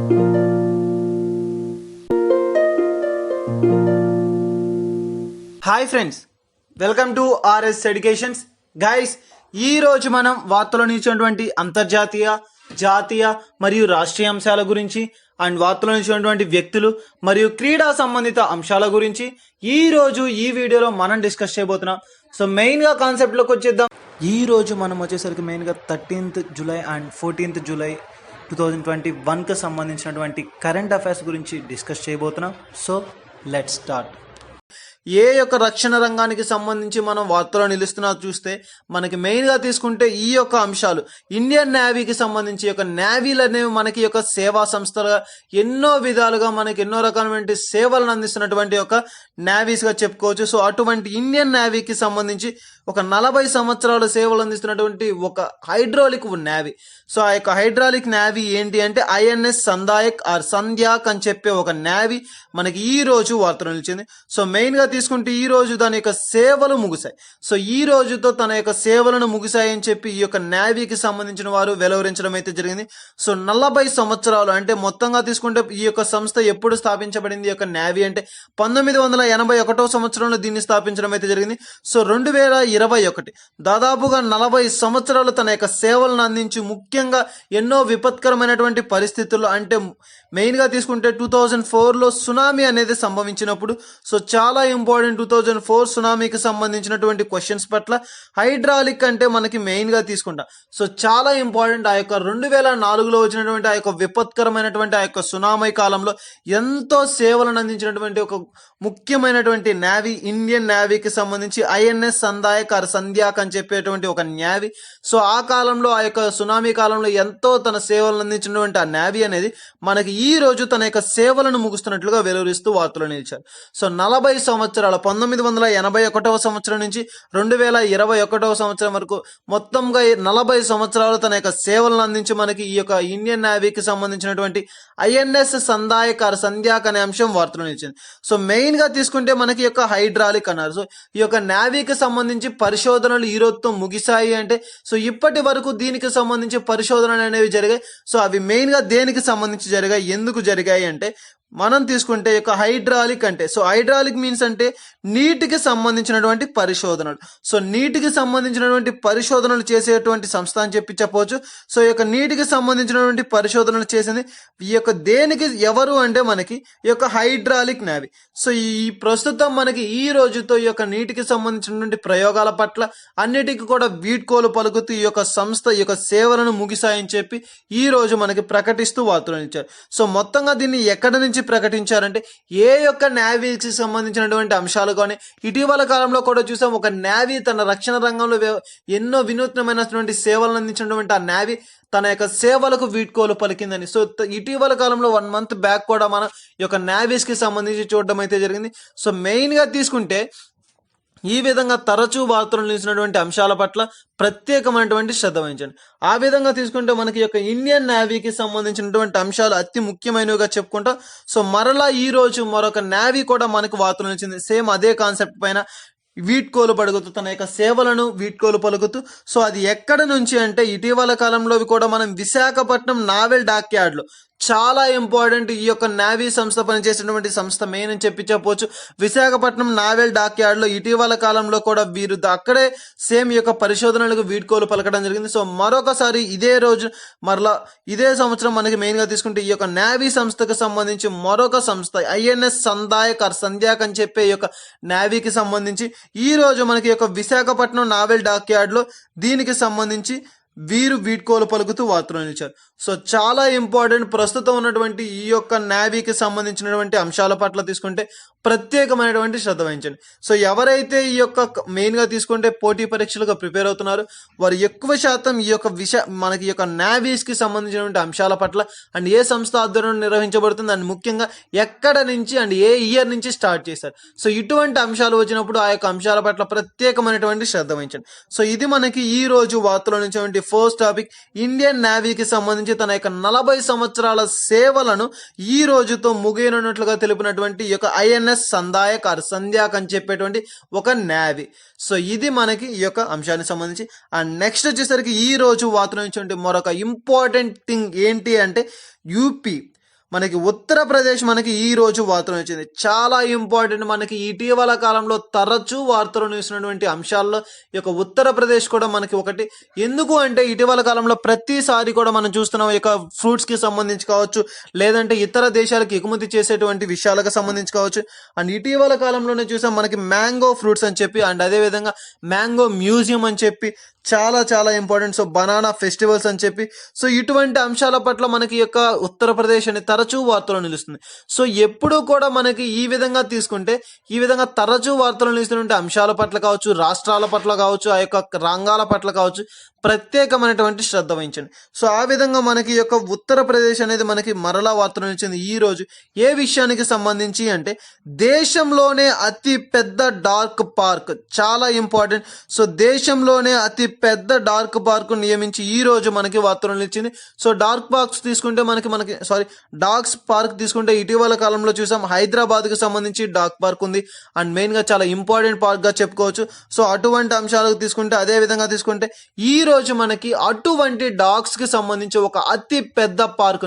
Hi friends, welcome to RS educations. Guys, ఈ రోజు మనం వార్తలో నిలిచినటువంటి అంతర్జాతీయ, జాతీయ మరియు రాష్ట్రీయ అంశాల గురించి అండ్ వార్తలో నిలిచినటువంటి వ్యక్తులు మరియు క్రీడా సంబంధిత అంశాల గురించి ఈ రోజు ఈ వీడియోలో మనం డిస్కస్ చేయబోతున్నాం. సో మెయిన్గా కాన్సెప్ట్లోకి వచ్చేద్దాం. ఈ రోజు మనం వచ్చేసరికి మెయిన్గా 13th July and 14th July 2021కి సంబంధించినటువంటి కరెంట్ అఫైర్స్ గురించి డిస్కస్ చేయబోతున్నాం. So let's start. ఏ యొక్క రక్షణ రంగానికి సంబంధించి మనం వార్తలో నిలుస్తున్నా చూస్తే మనకి మెయిన్గా తీసుకుంటే ఈ యొక్క అంశాలు ఇండియన్ నేవీకి సంబంధించి యొక్క నేవీలు అనేవి మనకి యొక్క సేవా సంస్థలుగా ఎన్నో విధాలుగా మనకి ఎన్నో రకాలైన సేవలను అందిస్తున్నటువంటి యొక్క నేవీస్గా చెప్పుకోవచ్చు. సో అటువంటి ఇండియన్ నేవీకి సంబంధించి ఒక 40 సంవత్సరాల సేవలు అందిస్తున్నటువంటి ఒక హైడ్రాలిక్ నేవీ. సో ఆ యొక్క హైడ్రాలిక్ నేవీ ఏంటి అంటే ఐఎన్ఎస్ సందాయక్ ఆర్ సంధ్యాక్ అని చెప్పే ఒక నేవీ మనకి ఈ రోజు వార్తలు నిలిచింది. సో మెయిన్గా తీసుకుంటే ఈ రోజు దాని యొక్క సేవలు ముగిశాయి. సో ఈ రోజుతో తన యొక్క సేవలను ముగిశాయని చెప్పి ఈ యొక్క నేవీకి సంబంధించిన వారు వెలువరించడం అయితే జరిగింది. సో 40 సంవత్సరాలు అంటే మొత్తంగా తీసుకుంటే ఈ యొక్క సంస్థ ఎప్పుడు స్థాపించబడింది? ఈ యొక్క నేవీ అంటే 1981 సంవత్సరంలో దీన్ని స్థాపించడం అయితే జరిగింది. సో 2021 దాదాపుగా 40 సంవత్సరాలు తన యొక్క సేవలను అందించి ముఖ్యంగా ఎన్నో విపత్కరమైనటువంటి పరిస్థితుల్లో అంటే మెయిన్గా తీసుకుంటే 2004లో సునామీ అనేది సంభవించినప్పుడు సో చాలా ఇంపార్టెంట్ 2004 సునామీకి సంబంధించినటువంటి క్వశ్చన్స్ పట్ల హైడ్రాలిక్ అంటే మనకి మెయిన్గా తీసుకుంటాం. సో చాలా ఇంపార్టెంట్. ఆ యొక్క 2004లో వచ్చినటువంటి ఆ యొక్క విపత్కరమైనటువంటి ఆ యొక్క సునామీ కాలంలో ఎంతో సేవలను అందించినటువంటి ఒక ముఖ్యమైనటువంటి నేవీ ఇండియన్ నేవీకి సంబంధించి ఐఎన్ఎస్ సందాయక్ ఆర్ సంధ్యాక్ అని చెప్పేటువంటి ఒక నేవీ. సో ఆ కాలంలో ఆ యొక్క సునామీ కాలంలో ఎంతో తన సేవలను అందించినటువంటి ఆ నేవీ అనేది మనకి ఈ రోజు తన యొక్క సేవలను ముగుస్తున్నట్లుగా వెలువరిస్తూ వార్తలు నిలిచారు. సో 40 సంవత్సరాల 1981 సంవత్సరం నుంచి 2021 సంవత్సరం వరకు మొత్తంగా 40 సంవత్సరాలు తన యొక్క సేవలను అందించి మనకి ఈ యొక్క ఇండియన్ నేవీకి సంబంధించినటువంటి ఐఎన్ఎస్ సందాయక్ ఆర్ సంధ్యాక్ అనే అంశం వార్తలు నిలిచింది. సో మెయిన్ గా తీసుకుంటే మనకి యొక్క హైడ్రాలిక్ అన్నారు. సో ఈ యొక్క నేవీకి సంబంధించి పరిశోధనలు ఈ రోజుతో ముగిశాయి అంటే సో ఇప్పటి వరకు దీనికి సంబంధించి పరిశోధనలు అనేవి జరిగాయి. సో అవి మెయిన్ గా దేనికి సంబంధించి జరిగాయి, ఎందుకు జరిగాయి అంటే మనం తీసుకుంటే యొక్క హైడ్రాలిక్ అంటే సో హైడ్రాలిక్ మీన్స్ అంటే నీటికి సంబంధించినటువంటి పరిశోధనలు. సో నీటికి సంబంధించినటువంటి పరిశోధనలు చేసేటువంటి సంస్థ అని చెప్పవచ్చు. సో ఈ యొక్క నీటికి సంబంధించినటువంటి పరిశోధనలు చేసింది ఈ యొక్క దేనికి ఎవరు అంటే మనకి ఈ యొక్క హైడ్రాలిక్ నేవీ. సో ఈ ప్రస్తుతం మనకి ఈ రోజుతో ఈ యొక్క నీటికి సంబంధించినటువంటి ప్రయోగాల పట్ల అన్నిటికీ కూడా వీడ్కోలు పలుకుతూ ఈ యొక్క సంస్థ ఈ యొక్క సేవలను ముగిశాయని చెప్పి ఈ రోజు మనకి ప్రకటిస్తూ వార్తలు ఇచ్చారు. సో మొత్తంగా దీన్ని ఎక్కడి నుంచి ప్రకటించారంటే ఏ యొక్క నేవీకి సంబంధించినటువంటి అంశాలు కానీ ఇటీవల కాలంలో కూడా చూసాం. ఒక నేవీ తన రక్షణ రంగంలో ఎన్నో వినూత్నమైనటువంటి సేవలను అందించినటువంటి ఆ నేవీ తన యొక్క సేవలకు వీడ్కోలు పలికిందని. సో ఇటీవల కాలంలో 1 month బ్యాక్ కూడా మనం ఈ యొక్క నేవీస్ కి సంబంధించి చూడడం అయితే జరిగింది. సో మెయిన్ గా తీసుకుంటే ఈ విధంగా తరచూ వార్తలు నిలిచినటువంటి అంశాల పట్ల ప్రత్యేకమైనటువంటి శ్రద్ధ వహించండి. ఆ విధంగా తీసుకుంటే మనకి యొక్క ఇండియన్ నేవీకి సంబంధించినటువంటి అంశాలు అతి ముఖ్యమైనవిగా చెప్పుకుంటాం. సో మరలా ఈ రోజు మరొక నేవీ కూడా మనకు వార్తలు నిలిచింది. సేమ్ అదే కాన్సెప్ట్ పైన వీడ్కోలు పలుకుతూ తన యొక్క సేవలను వీడ్కోలు పలుకుతూ. సో అది ఎక్కడ నుంచి అంటే ఇటీవల కాలంలో కూడా మనం విశాఖపట్నం నావెల్ డాక్ యార్డ్లో చాలా ఇంపార్టెంట్ ఈ యొక్క నేవీ సంస్థ పనిచేసినటువంటి సంస్థ మెయిన్ అని చెప్పవచ్చు. విశాఖపట్నం నావెల్ డాక్ యార్డ్లో ఇటీవల కాలంలో కూడా వీరు అక్కడే సేమ్ ఈ యొక్క పరిశోధనలకు వీడ్కోలు పలకడం జరిగింది. సో మరొకసారి ఇదే రోజు మరలా ఇదే సంవత్సరం మనకి మెయిన్గా తీసుకుంటే ఈ యొక్క నేవీ సంస్థకు సంబంధించి మరొక సంస్థ ఐఎన్ఎస్ సందాయక్ ఆర్ సంధ్యాక్ అని చెప్పే ఈ యొక్క నేవీకి సంబంధించి ఈ రోజు మనకి యొక్క విశాఖపట్నం నావెల్ డాక్ యార్డ్లో దీనికి సంబంధించి వీరు వీడ్కోలు పలుకుతూ వార్తలు నిలిచారు. సో చాలా ఇంపార్టెంట్ ప్రస్తుతం ఉన్నటువంటి ఈ యొక్క నేవీకి సంబంధించినటువంటి అంశాల పట్ల తీసుకుంటే ప్రత్యేకమైనటువంటి శ్రద్ధ వహించండి. సో ఎవరైతే ఈ యొక్క మెయిన్గా తీసుకుంటే పోటీ పరీక్షలుగా ప్రిపేర్ అవుతున్నారు వారు ఎక్కువ శాతం ఈ యొక్క మనకి ఈ యొక్క నేవీస్కి సంబంధించినటువంటి అంశాల పట్ల అండ్ ఏ సంస్థ ఆధ్వర్యంలో నిర్వహించబడుతుంది అండ్ ముఖ్యంగా ఎక్కడ నుంచి అండ్ ఏ ఇయర్ నుంచి స్టార్ట్ చేశారు. సో ఇటువంటి అంశాలు వచ్చినప్పుడు ఆ యొక్క అంశాల పట్ల ప్రత్యేకమైనటువంటి శ్రద్ధ వహించండి. సో ఇది మనకి ఈ రోజు వార్తలో నుంచి ఫస్ట్ టాపిక్ ఇండియన్ నేవీకి సంబంధించి తన యొక్క 40 సంవత్సరాల సేవలను ఈ రోజుతో ముగియనున్నట్లుగా తెలిపినటువంటి ఈ యొక్క ఐఎన్ఎస్ సందాయక్ ఆర్ సంధ్యాక్ అని చెప్పేటువంటి ఒక నేవీ. సో ఇది మనకి ఈ యొక్క అంశానికి సంబంధించి. అండ్ నెక్స్ట్ వచ్చేసరికి ఈ రోజు వార్తల నుంచి మరొక ఇంపార్టెంట్ థింగ్ ఏంటి అంటే యూపీ మనకి ఉత్తరప్రదేశ్ మనకి ఈ రోజు వార్తలు వచ్చింది. చాలా ఇంపార్టెంట్. మనకి ఇటీవల కాలంలో తరచూ వార్తలు నిలిచినటువంటి అంశాల్లో ఈ యొక్క ఉత్తరప్రదేశ్ కూడా మనకి ఒకటి. ఎందుకు అంటే ఇటీవల కాలంలో ప్రతిసారి కూడా మనం చూస్తున్నాం ఈ యొక్క ఫ్రూట్స్ కి సంబంధించి కావచ్చు, లేదంటే ఇతర దేశాలకు ఎగుమతి చేసేటువంటి విషయాలకు సంబంధించి కావచ్చు. అండ్ ఇటీవల కాలంలోనే చూసాం మనకి మ్యాంగో ఫ్రూట్స్ అని చెప్పి, అండ్ అదే విధంగా మ్యాంగో మ్యూజియం అని చెప్పి, చాలా చాలా ఇంపార్టెంట్. సో బనానా ఫెస్టివల్స్ అని చెప్పి, సో ఇటువంటి అంశాల పట్ల మనకి యొక్క ఉత్తరప్రదేశ్ అని తరచూ వార్తలు నిలుస్తుంది. సో ఎప్పుడూ కూడా మనకి ఈ విధంగా తీసుకుంటే, ఈ విధంగా తరచూ వార్తలు నిలుస్తున్నటువంటి అంశాల పట్ల కావచ్చు, రాష్ట్రాల పట్ల కావచ్చు, ఆ యొక్క రంగాల పట్ల కావచ్చు, ప్రత్యేకమైనటువంటి శ్రద్ధ వహించండి. సో ఆ విధంగా మనకి ఈ యొక్క ఉత్తరప్రదేశ్ అనేది మనకి మరలా వార్తలు నిలిచింది ఈ రోజు. ఏ విషయానికి సంబంధించి అంటే దేశంలోనే అతి పెద్ద డార్క్ పార్క్, చాలా ఇంపార్టెంట్. సో దేశంలోనే అతి పెద్ద డార్క్ పార్క్ నియమించి ఈ రోజు మనకి వార్తలు నిలిచింది. సో డార్క్ పార్క్స్ తీసుకుంటే డాగ్స్ పార్క్ తీసుకుంటే ఇటీవల కాలంలో చూసాం హైదరాబాద్ కి సంబంధించి డార్క్ పార్క్ ఉంది. అండ్ మెయిన్ గా చాలా ఇంపార్టెంట్ పార్క్ గా చెప్పుకోవచ్చు. సో అటువంటి అంశాలకు తీసుకుంటే, అదే విధంగా తీసుకుంటే ఈ రోజు మనకి అటువంటి డాగ్స్ కి సంబంధించి ఒక అతి పెద్ద పార్క్,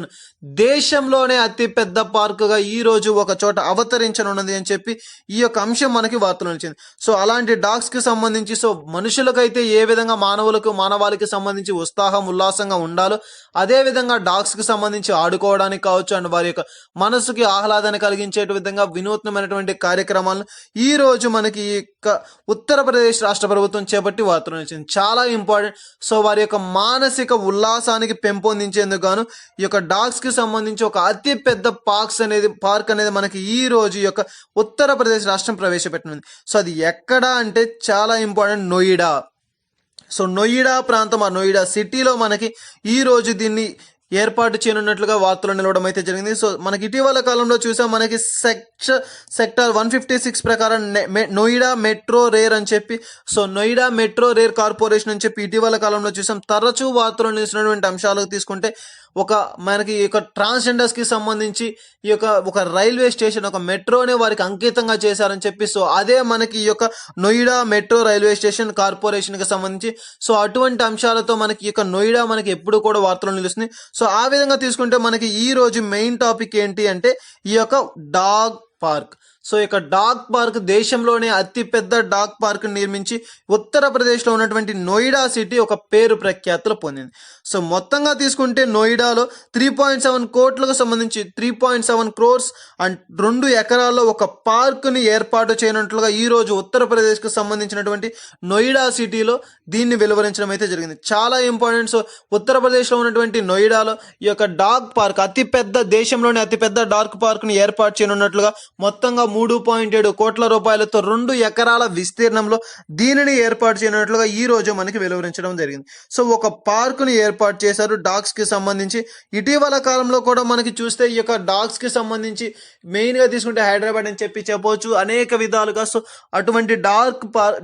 దేశంలోనే అతి పెద్ద పార్క్ గా ఈ రోజు ఒక చోట అవతరించనున్నది అని చెప్పి ఈ యొక్క అంశం మనకి వార్తలు వచ్చింది. సో అలాంటి డాగ్స్ కి సంబంధించి, సో మనుషులకైతే ఏ విధంగా మానవాళికి సంబంధించి ఉత్సాహం ఉల్లాసంగా ఉండాలో, అదే విధంగా డాగ్స్ కి సంబంధించి ఆడుకోవడానికి కావచ్చు, అండ్ వారి యొక్క మనసుకి ఆహ్లాదాన్ని కలిగించే విధంగా వినూత్నమైనటువంటి కార్యక్రమాలను ఈ రోజు మనకి ఈ యొక్క ఉత్తరప్రదేశ్ రాష్ట్ర ప్రభుత్వం చేపట్టి వార్తలు వచ్చింది. చాలా ఇంపార్టెంట్. సో వారి యొక్క మానసిక ఉల్లాసానికి పెంపొందించేందుకు గాను ఈ యొక్క డాగ్స్ కి సంబంధించి ఒక అతి పెద్ద పార్క్ అనేది మనకి ఈ రోజు ఈ యొక్క ఉత్తరప్రదేశ్ రాష్ట్రం ప్రవేశపెట్టింది. సో అది ఎక్కడ అంటే చాలా ఇంపార్టెంట్, నోయిడా. సో నోయిడా ప్రాంతం, ఆ నోయిడా సిటీలో మనకి ఈ రోజు దీన్ని ఏర్పాటు చేయనున్నట్లుగా వార్తలు నిలవడం అయితే జరిగింది. సో మనకి ఇటీవల కాలంలో చూసాం మనకి సెక్టార్ 156 ప్రకారం నోయిడా మెట్రో రేర్ అని చెప్పి, so Noida metro rare corporation అని చెప్పి ఇటీవల కాలంలో చూసాం. తరచూ వార్తలు నిలిచినటువంటి అంశాలకు తీసుకుంటే మనకి ఈ యొక్క ట్రాన్స్జెండర్స్ కి సంబంధించి ఈ యొక్క ఒక రైల్వే స్టేషన్, ఒక మెట్రోనే వారికి అంకితంగా చేశారని చెప్పి, సో అదే మనకి ఈ యొక్క Noida metro railway station corporation కి సంబంధించి. సో అటువంటి అంశాలతో మనకి ఈ యొక్క నోయిడా మనకి ఎప్పుడు కూడా వార్తలు నిలుస్తుంది. సో ఆ విధంగా తీసుకుంటే మనకి ఈ రోజు మెయిన్ టాపిక్ ఏంటి అంటే ఈ యొక్క డాగ్ పార్క్. సో ఇక డాగ్ పార్క్, దేశంలోనే అతి పెద్ద డాగ్ పార్క్ నిర్మించి ఉత్తరప్రదేశ్లో ఉన్నటువంటి నోయిడా సిటీ ఒక పేరు ప్రఖ్యాతులు పొందింది. సో మొత్తంగా తీసుకుంటే నోయిడాలో 3.7 కోట్లకు సంబంధించి 3.7 క్రోర్స్ అండ్ 2 ఎకరాల్లో ఒక పార్కుని ఏర్పాటు చేయనట్లుగా ఈ రోజు ఉత్తరప్రదేశ్కి సంబంధించినటువంటి నోయిడా సిటీలో దీన్ని వెలువరించడం అయితే జరిగింది. చాలా ఇంపార్టెంట్. సో ఉత్తరప్రదేశ్లో ఉన్నటువంటి నోయిడాలో ఈ యొక్క డాగ్ పార్క్, దేశంలోనే అతిపెద్ద డాగ్ పార్క్ని ఏర్పాటు చేయనున్నట్లుగా మొత్తంగా 3.7 కోట్ల రూపాయలతో 2 ఎకరాల విస్తీర్ణంలో దీనిని ఏర్పాటు చేయనట్లుగా ఈ రోజు మనకి వెలువరించడం జరిగింది. సో ఒక పార్కుని ఏర్పాటు చేశారు డాగ్స్ కి సంబంధించి. ఇటీవల కాలంలో కూడా మనకి చూస్తే ఈ యొక్క డాగ్స్ కి సంబంధించి మెయిన్ గా తీసుకుంటే హైదరాబాద్ అని చెప్పవచ్చు అనేక విధాలుగా. సో అటువంటి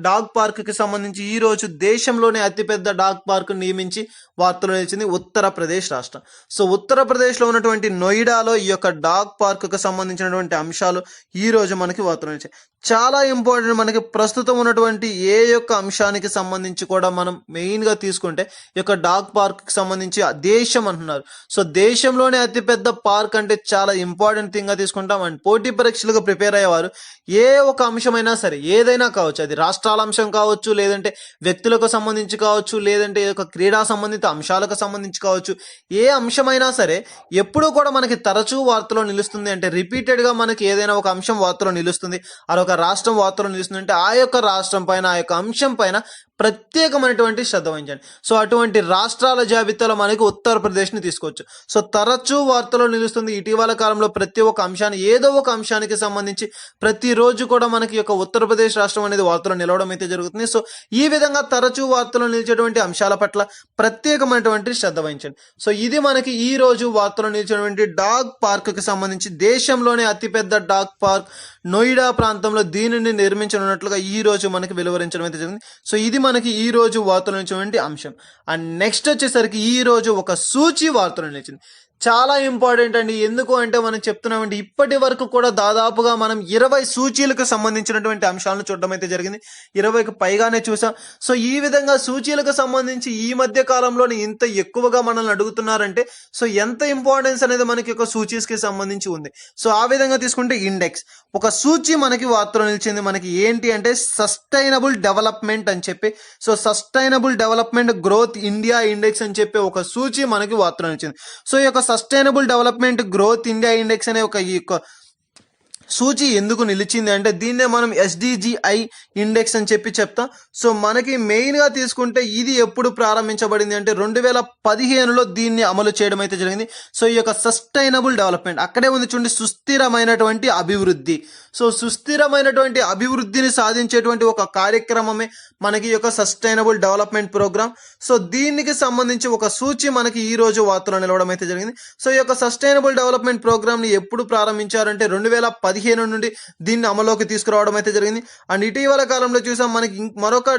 డాగ్ పార్క్ కి సంబంధించి ఈ రోజు దేశంలోనే అతిపెద్ద డాగ్ పార్క్ నియమించి వార్తలు నిలిచింది ఉత్తరప్రదేశ్ రాష్ట్రం. సో ఉత్తరప్రదేశ్ లో ఉన్నటువంటి నోయిడాలో ఈ యొక్క డాగ్ పార్క్ కు సంబంధించినటువంటి అంశాలు ఈ రోజు మనకి వార్తలు నిలిచాయి. చాలా ఇంపార్టెంట్. మనకి ప్రస్తుతం ఉన్నటువంటి ఏ యొక్క అంశానికి సంబంధించి కూడా మనం మెయిన్ గా తీసుకుంటే ఈ యొక్క డాగ్ పార్క్ కి సంబంధించి దేశం అంటున్నారు. సో దేశంలోనే అతిపెద్ద పార్క్ అంటే చాలా ఇంపార్టెంట్ థింగ్ గా తీసుకుంటాం. అండ్ పోటీ పరీక్షలకు ప్రిపేర్ అయ్యేవారు ఏ ఒక అంశమైనా సరే, ఏదైనా కావచ్చు, అది రాష్ట్రాల అంశం కావచ్చు, లేదంటే వ్యక్తులకు సంబంధించి కావచ్చు, లేదంటే క్రీడా సంబంధిత అంశాలకు సంబంధించి కావచ్చు, ఏ అంశమైనా సరే ఎప్పుడూ కూడా మనకి తరచూ వార్తలో నిలుస్తుంది. అంటే రిపీటెడ్ గా మనకి ఏదైనా ఒక అంశం వార్తలో నిలుస్తుంది, అదొక రాష్ట్రం వార్తలో నిలుస్తుంది అంటే ఆ యొక్క రాష్ట్రం పైన, ఆ యొక్క అంశం పైన ప్రత్యేకమైనటువంటి శ్రద్ధ వహించండి. సో అటువంటి రాష్ట్రాల జాబితాలో మనకి ఉత్తరప్రదేశ్ ని తీసుకోవచ్చు. సో తరచూ వార్తలో నిలుస్తుంది. ఇటీవల కాలంలో ప్రతి ఒక్క అంశాన్ని, ఏదో ఒక అంశానికి సంబంధించి ప్రతిరోజు కూడా మనకి యొక్క ఉత్తరప్రదేశ్ రాష్ట్రం అనేది వార్తలో నిలవడం అయితే జరుగుతుంది. సో ఈ విధంగా తరచూ వార్తలో నిలిచేటువంటి అంశాల పట్ల ప్రత్యేకమైనటువంటి శ్రద్ధ వహించండి. సో ఇది మనకి ఈ రోజు వార్తలో నిలిచేటువంటి డాగ్ పార్క్ కి సంబంధించి దేశంలోనే అతిపెద్ద డాగ్ పార్క్ నోయిడా ప్రాంతంలో దీనిని నిర్మించనున్నట్లుగా ఈ రోజు మనకి వెలువరించడం అయితే జరిగింది. సో ఇది మనకి ఈ రోజు వార్తలు నిలిచినటువంటి అంశం. అండ్ నెక్స్ట్ వచ్చేసరికి ఈ రోజు ఒక సూచి వార్తలు నిలిచింది. చాలా ఇంపార్టెంట్ అండి. ఎందుకు అంటే మనం చెప్తున్నామండి, ఇప్పటి వరకు కూడా దాదాపుగా మనం 20 సూచీలకు సంబంధించినటువంటి అంశాలను చూడడం అయితే జరిగింది. 20కి పైగానే చూసాం. సో ఈ విధంగా సూచీలకు సంబంధించి ఈ మధ్య కాలంలోనే ఇంత ఎక్కువగా మనల్ని అడుగుతున్నారంటే సో ఎంత ఇంపార్టెన్స్ అనేది మనకి ఒక సూచీస్కి సంబంధించి ఉంది. సో ఆ విధంగా తీసుకుంటే ఇండెక్స్ ఒక సూచి మనకి వార్తలో నిలిచింది. మనకి ఏంటి అంటే సస్టైనబుల్ డెవలప్మెంట్ అని చెప్పి, so sustainable development growth India index అని చెప్పి ఒక సూచి మనకి వార్తలో నిలిచింది. సో ఈ యొక్క sustainable development growth India index అనే ఈ యొక్క సూచి ఎందుకు నిలిచింది అంటే దీన్నే మనం SDGI ఇండెక్స్ అని చెప్పి చెప్తాం. సో మనకి మెయిన్గా తీసుకుంటే ఇది ఎప్పుడు ప్రారంభించబడింది అంటే 2015లో దీన్ని అమలు చేయడం అయితే జరిగింది. సో ఈ యొక్క సస్టైనబుల్ డెవలప్మెంట్ అక్కడే ఉంది చూడండి, సుస్థిరమైనటువంటి అభివృద్ధి. సో సుస్థిరమైనటువంటి అభివృద్ధిని సాధించేటువంటి ఒక కార్యక్రమమే మనకి ఈ యొక్క సస్టైనబుల్ డెవలప్మెంట్ ప్రోగ్రామ్. సో దీనికి సంబంధించి ఒక సూచి మనకి ఈ రోజు వార్తలో నిలవడం అయితే జరిగింది. సో ఈ యొక్క సస్టైనబుల్ డెవలప్మెంట్ ప్రోగ్రామ్ని ఎప్పుడు ప్రారంభించారంటే 2015 నుండి దీన్ని అమలులోకి తీసుకురావడం అయితే జరిగింది. అండ్ ఇటీవల కాలంలో చూసాం మనకి మరొక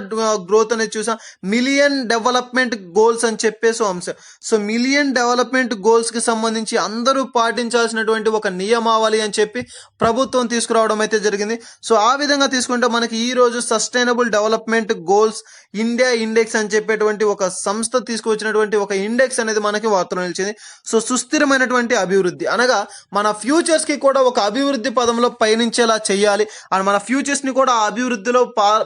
గ్రోత్ అనేది చూసాం, మిలియన్ డెవలప్మెంట్ గోల్స్ అని చెప్పేసి అంశం. సో మిలియన్ డెవలప్మెంట్ గోల్స్ కి సంబంధించి అందరూ పాటించాల్సినటువంటి ఒక నియమావళి అని చెప్పి ప్రభుత్వం తీసుకురావడం అయితే జరిగింది. సో ఆ విధంగా తీసుకుంటే మనకి ఈ రోజు sustainable development goals India index అని చెప్పేటువంటి ఒక సంస్థ తీసుకువచ్చినటువంటి ఒక ఇండెక్స్ అనేది మనకి వార్తలో నిలిచింది. సో సుస్థిరమైనటువంటి అభివృద్ధి అనగా మన ఫ్యూచర్స్ కి కూడా ఒక అభివృద్ధి పదంలో పయనించేలా చేయాలి అండ్ మన ఫ్యూచర్స్ ని కూడా ఆ అభివృద్ధిలో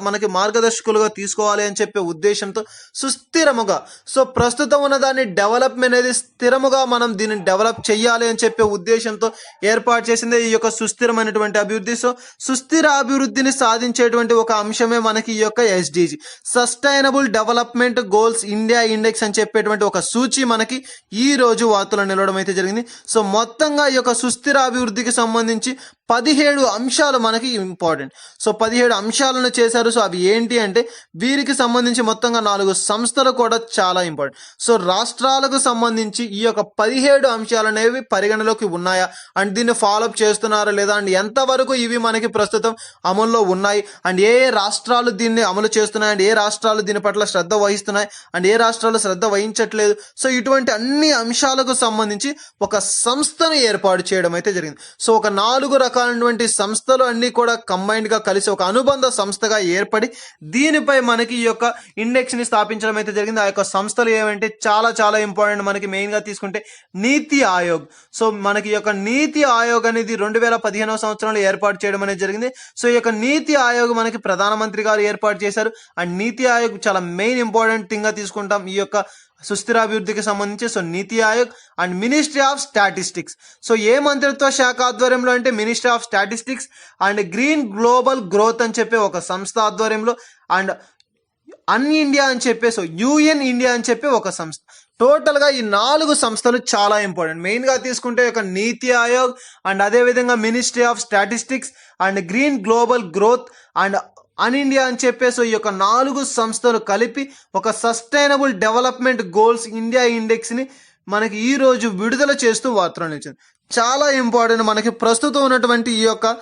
మనకి మార్గదర్శకులుగా తీసుకోవాలి అని చెప్పే ఉద్దేశంతో సుస్థిరముగా, సో ప్రస్తుతం ఉన్న దాన్ని డెవలప్మెంట్ అనేది స్థిరముగా మనం దీన్ని డెవలప్ చేయాలి అని చెప్పే ఉద్దేశంతో ఏర్పాటు చేసింది ఈ యొక్క సుస్థిరమైనటువంటి అభివృద్ధి. సో సుస్థిర అభివృద్ధిని సాధించేటువంటి ఒక అంశమే మనకి ఈ యొక్క SDG sustainable development goals India index అని చెప్పేటువంటి ఒక సూచి మనకి ఈ రోజు వార్తలో నిలవడం అయితే జరిగింది. సో మొత్తంగా ఈ యొక్క సుస్థిర అభివృద్ధికి సంబంధించి 17 అంశాలు మనకి ఇంపార్టెంట్. సో 17 అంశాలను చేశారు. సో అవి ఏంటి అంటే వీరికి సంబంధించి మొత్తంగా 4 సంస్థలు కూడా చాలా ఇంపార్టెంట్. సో రాష్ట్రాలకు సంబంధించి ఈ యొక్క 17 అంశాలు అనేవి పరిగణలోకి ఉన్నాయా అండ్ దీన్ని ఫాలోఅప్ చేస్తున్నారా లేదా అండ్ ఎంతవరకు ఇవి మనకి ప్రస్తుతం అమల్లో ఉన్నాయి అండ్ ఏ రాష్ట్రాలు దీన్ని అమలు చేస్తున్నాయి అండ్ ఏ రాష్ట్రాలు దీని పట్ల శ్రద్ధ వహిస్తున్నాయి అండ్ ఏ రాష్ట్రాలు శ్రద్ధ వహించట్లేదు. సో ఇటువంటి అన్ని అంశాలకు సంబంధించి ఒక సంస్థను ఏర్పాటు చేయడం అయితే జరిగింది. సో ఒక 4 రకాలైనటువంటి సంస్థలు అన్ని కూడా కంబైన్డ్ గా కలిసి ఒక అనుబంధ సంస్థగా ఏర్పడి దీనిపై మనకి ఈ యొక్క ఇండెక్స్ ని స్థాపించడం అయితే జరిగింది. ఆ యొక్క సంస్థలు ఏమంటే చాలా చాలా ఇంపార్టెంట్. మనకి మెయిన్ గా తీసుకుంటే నీతి ఆయోగ్. సో మనకి ఈ యొక్క నీతి ఆయోగ్ అనేది 2015వ సంవత్సరంలో ఏర్పాటు చేయడం అనేది జరిగింది. సో ఈ యొక్క నీతి ఆయోగ్ మనకి ప్రధానమంత్రి గారు ఏర్పాటు చేశారు అండ్ నీతి ఆయోగ్ చాలా మెయిన్ ఇంపార్టెంట్ థింగ్ గా తీసుకుంటాం ఈ యొక్క సుస్థిరాభివృద్ధికి సంబంధించి. So NITI Aayog and ministry of statistics. So ఏ మంత్రిత్వ శాఖ ఆధ్వర్యంలో అంటే ministry of statistics and green global growth అని చెప్పి ఒక సంస్థ ఆధ్వర్యంలో అండ్ ఇండియా అని చెప్పి సో UN ఇండియా అని చెప్పి ఒక సంస్థ. టోటల్ గా ఈ 4 సంస్థలు చాలా ఇంపార్టెంట్. మెయిన్ గా తీసుకుంటే ఒక నీతి ఆయోగ్ అండ్ అదే విధంగా ministry of statistics and green global growth and India అని చెప్పేసి ఈ యొక్క 4 సంస్థలు కలిపి ఒక sustainable development goals India index ని మనకి ఈ రోజు విడుదల చేస్తూ వార్తలు నిలిచింది. చాలా ఇంపార్టెంట్ మనకి ప్రస్తుతం ఉన్నటువంటి ఈ యొక్క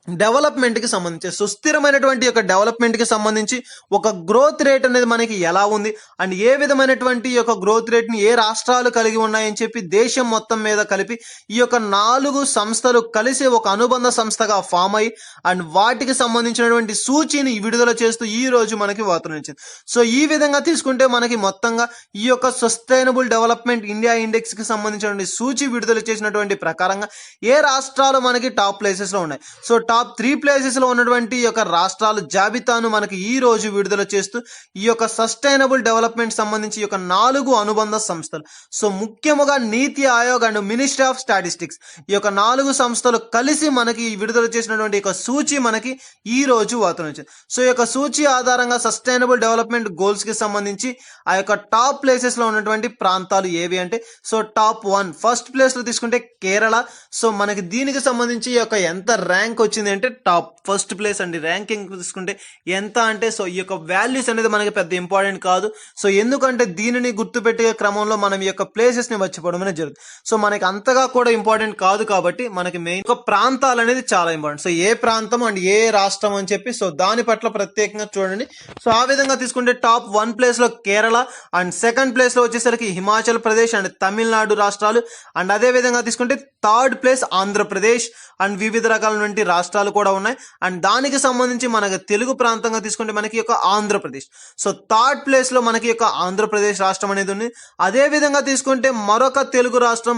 డెవలప్మెంట్ కి సంబంధించి సుస్థిరమైనటువంటి యొక్క డెవలప్మెంట్ కి సంబంధించి ఒక గ్రోత్ రేట్ అనేది మనకి ఎలా ఉంది అండ్ ఏ విధమైనటువంటి యొక్క గ్రోత్ రేట్ ని ఏ రాష్ట్రాలు కలిగి ఉన్నాయని చెప్పి దేశం మొత్తం మీద కలిపి ఈ యొక్క 4 సంస్థలు కలిసి ఒక అనుబంధ సంస్థగా ఫామ్ అయ్యి అండ్ వాటికి సంబంధించినటువంటి సూచీని విడుదల చేస్తూ ఈ రోజు మనకి వార్తలు నిలిచింది. సో ఈ విధంగా తీసుకుంటే మనకి మొత్తంగా ఈ యొక్క సస్టైనబుల్ డెవలప్మెంట్ ఇండియా ఇండెక్స్ కి సంబంధించినటువంటి సూచి విడుదల చేసినటువంటి ప్రకారంగా ఏ రాష్ట్రాలు మనకి టాప్ ప్లేసెస్ లో ఉన్నాయి. సో టాప్ 3 ప్లేసెస్ లో ఉన్నటువంటి ఈ యొక్క రాష్ట్రాల జాబితాను మనకి ఈ రోజు విడుదల చేస్తూ ఈ యొక్క సస్టైనబుల్ డెవలప్మెంట్ సంబంధించి ఈ యొక్క 4 అనుబంధ సంస్థలు. సో ముఖ్యముగా నీతి Aayog and ministry of statistics ఈ యొక్క 4 సంస్థలు కలిసి మనకి విడుదల చేసినటువంటి యొక్క సూచి మనకి ఈ రోజు వార్తలు. సో ఈ యొక్క సూచి ఆధారంగా సస్టైనబుల్ డెవలప్మెంట్ గోల్స్ కి సంబంధించి ఆ యొక్క టాప్ ప్లేసెస్ లో ఉన్నటువంటి ప్రాంతాలు ఏవి అంటే సో టాప్ 1 ఫస్ట్ ప్లేస్ లో తీసుకుంటే కేరళ. సో మనకి దీనికి సంబంధించి ఈ యొక్క ఎంత ర్యాంక్ వచ్చింది తీసుకుంది అంటే టాప్ ఫస్ట్ ప్లేస్ అండి. ర్యాంకింగ్ తీసుకుంటే ఎంత అంటే సో ఈ యొక్క వాల్యూస్ అనేది మనకి పెద్ద ఇంపార్టెంట్ కాదు. సో ఎందుకంటే దీనిని గుర్తుపెట్టే క్రమంలో మనం ఈ యొక్క ప్లేసెస్ ని మర్చిపోవడం అనేది జరుగుతుంది. సో మనకి అంతగా కూడా ఇంపార్టెంట్ కాదు కాబట్టి మనకి మెయిన్ ఒక ప్రాంతాలు అనేది చాలా ఇంపార్టెంట్. సో ఏ ప్రాంతం అండ్ ఏ రాష్ట్రం అని చెప్పి సో దాని పట్ల ప్రత్యేకంగా చూడండి. సో ఆ విధంగా తీసుకుంటే టాప్ 1 ప్లేస్ లో కేరళ అండ్ సెకండ్ ప్లేస్ లో వచ్చేసరికి హిమాచల్ ప్రదేశ్ అండ్ తమిళనాడు రాష్ట్రాలు. అండ్ అదే విధంగా తీసుకుంటే థర్డ్ ప్లేస్ ఆంధ్రప్రదేశ్ అండ్ వివిధ రకాలైన రాష్ట్రాలు కూడా ఉన్నాయి. అండ్ దానికి సంబంధించి మనకి తెలుగు ప్రాంతంగా తీసుకుంటే మనకి యొక్క ఆంధ్రప్రదేశ్. సో థర్డ్ ప్లేస్ లో మనకి యొక్క ఆంధ్రప్రదేశ్ రాష్ట్రం అనేది ఉంది. అదే విధంగా తీసుకుంటే మరొక తెలుగు రాష్ట్రం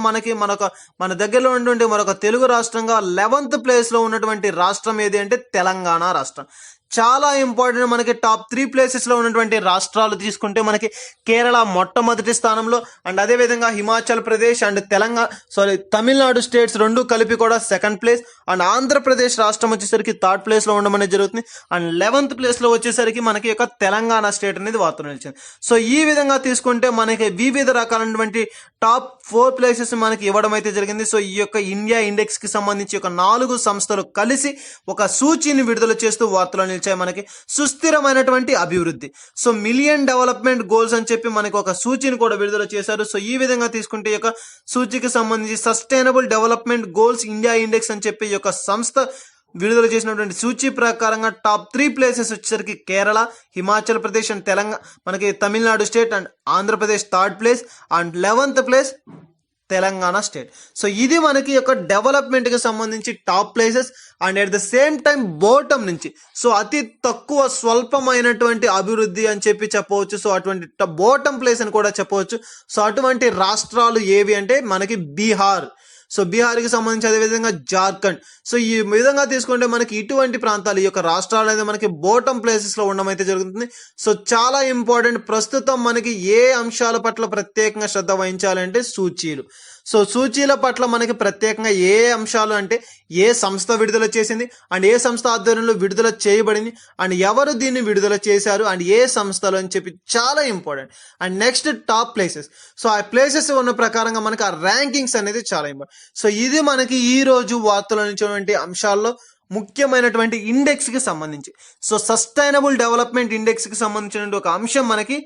మన దగ్గరలో ఉన్నటువంటి మరొక తెలుగు రాష్ట్రంగా 11th ప్లేస్ లో ఉన్నటువంటి రాష్ట్రం ఏది అంటే తెలంగాణ రాష్ట్రం. చాలా ఇంపార్టెంట్. మనకి టాప్ 3 ప్లేసెస్ లో ఉన్నటువంటి రాష్ట్రాలు తీసుకుంటే మనకి కేరళ మొట్టమొదటి స్థానంలో అండ్ అదే విధంగా హిమాచల్ ప్రదేశ్ అండ్ తమిళనాడు స్టేట్స్ రెండు కలిపి కూడా సెకండ్ ప్లేస్ అండ్ ఆంధ్రప్రదేశ్ రాష్ట్రం వచ్చేసరికి థర్డ్ ప్లేస్ లో ఉండడం అనేది జరుగుతుంది. అండ్ 11th ప్లేస్ లో వచ్చేసరికి మనకి యొక్క తెలంగాణ స్టేట్ అనేది వార్తలు నిలిచింది. సో ఈ విధంగా తీసుకుంటే మనకి వివిధ రకాలైనటువంటి టాప్ 4 ప్లేసెస్ మనకి ఇవ్వడం అయితే జరిగింది. సో ఈ యొక్క ఇండియా ఇండెక్స్ కి సంబంధించి ఒక 4 సంస్థలు కలిసి ఒక సూచీని విడుదల చేస్తూ వార్తలు నిలిచాయి. మనకి సుస్థిరమైనటువంటి అభివృద్ధి, సో మిలియన్ డెవలప్మెంట్ గోల్స్ అని చెప్పి మనకి ఒక సూచీని కూడా విడుదల చేశారు. సో ఈ విధంగా తీసుకుంటే ఈ యొక్క సూచీకి సంబంధించి sustainable development goals India index అని చెప్పి ఈ యొక్క సంస్థ విడుదల చేసినటువంటి సూచీ ప్రకారంగా టాప్ 3 ప్లేసెస్ వచ్చేసరికి కేరళ, హిమాచల్ ప్రదేశ్ అండ్ మనకి Tamil Nadu state and Andhra Pradesh third place and 11th place Telangana state. So ఇది మనకి యొక్క డెవలప్మెంట్ కి సంబంధించి top places. And at the same time bottom నుంచి సో అతి తక్కువ స్వల్పమైనటువంటి అభివృద్ధి అని చెప్పి చెప్పవచ్చు. సో అటువంటి బోటం ప్లేస్ అని కూడా చెప్పవచ్చు. సో అటువంటి రాష్ట్రాలు ఏవి అంటే మనకి బీహార్. సో బీహార్కి సంబంధించి అదేవిధంగా జార్ఖండ్. సో ఈ విధంగా తీసుకుంటే మనకి ఇటువంటి ప్రాంతాలు ఈ యొక్క రాష్ట్రాలు అనేది మనకి బోటం ప్లేసెస్ లో ఉండడం అయితే జరుగుతుంది. సో చాలా ఇంపార్టెంట్. ప్రస్తుతం మనకి ఏ అంశాల పట్ల ప్రత్యేకంగా శ్రద్ధ వహించాలంటే సూచీలు. సో సూచీల పట్ల మనకి ప్రత్యేకంగా ఏ అంశాలు అంటే ఏ సంస్థ విడుదల చేసింది అండ్ ఏ సంస్థ ఆధ్వర్యంలో విడుదల చేయబడింది అండ్ ఎవరు దీన్ని విడుదల చేశారు అండ్ ఏ సంస్థలు అని చెప్పి చాలా important. And next top places. So ఆ ప్లేసెస్ ఉన్న ప్రకారంగా మనకి ఆ ర్యాంకింగ్స్ అనేది చాలా ఇంపార్టెంట్. సో ఇది మనకి ఈ రోజు వార్తలు అనేటువంటి అంశాల్లో ముఖ్యమైనటువంటి ఇండెక్స్ కి సంబంధించి సో సస్టైనబుల్ డెవలప్మెంట్ ఇండెక్స్ కి సంబంధించిన ఒక అంశం మనకి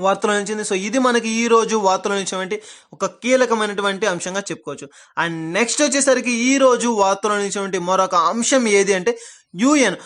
వార్తలు నిలిచింది. సో ఇది మనకి ఈ రోజు వార్తలు నిలిచినటువంటి ఒక కీలకమైనటువంటి అంశంగా చెప్పుకోవచ్చు. అండ్ నెక్స్ట్ వచ్చేసరికి ఈ రోజు వార్తలు నిలిచినటువంటి మరొక అంశం ఏది అంటే యుఎన్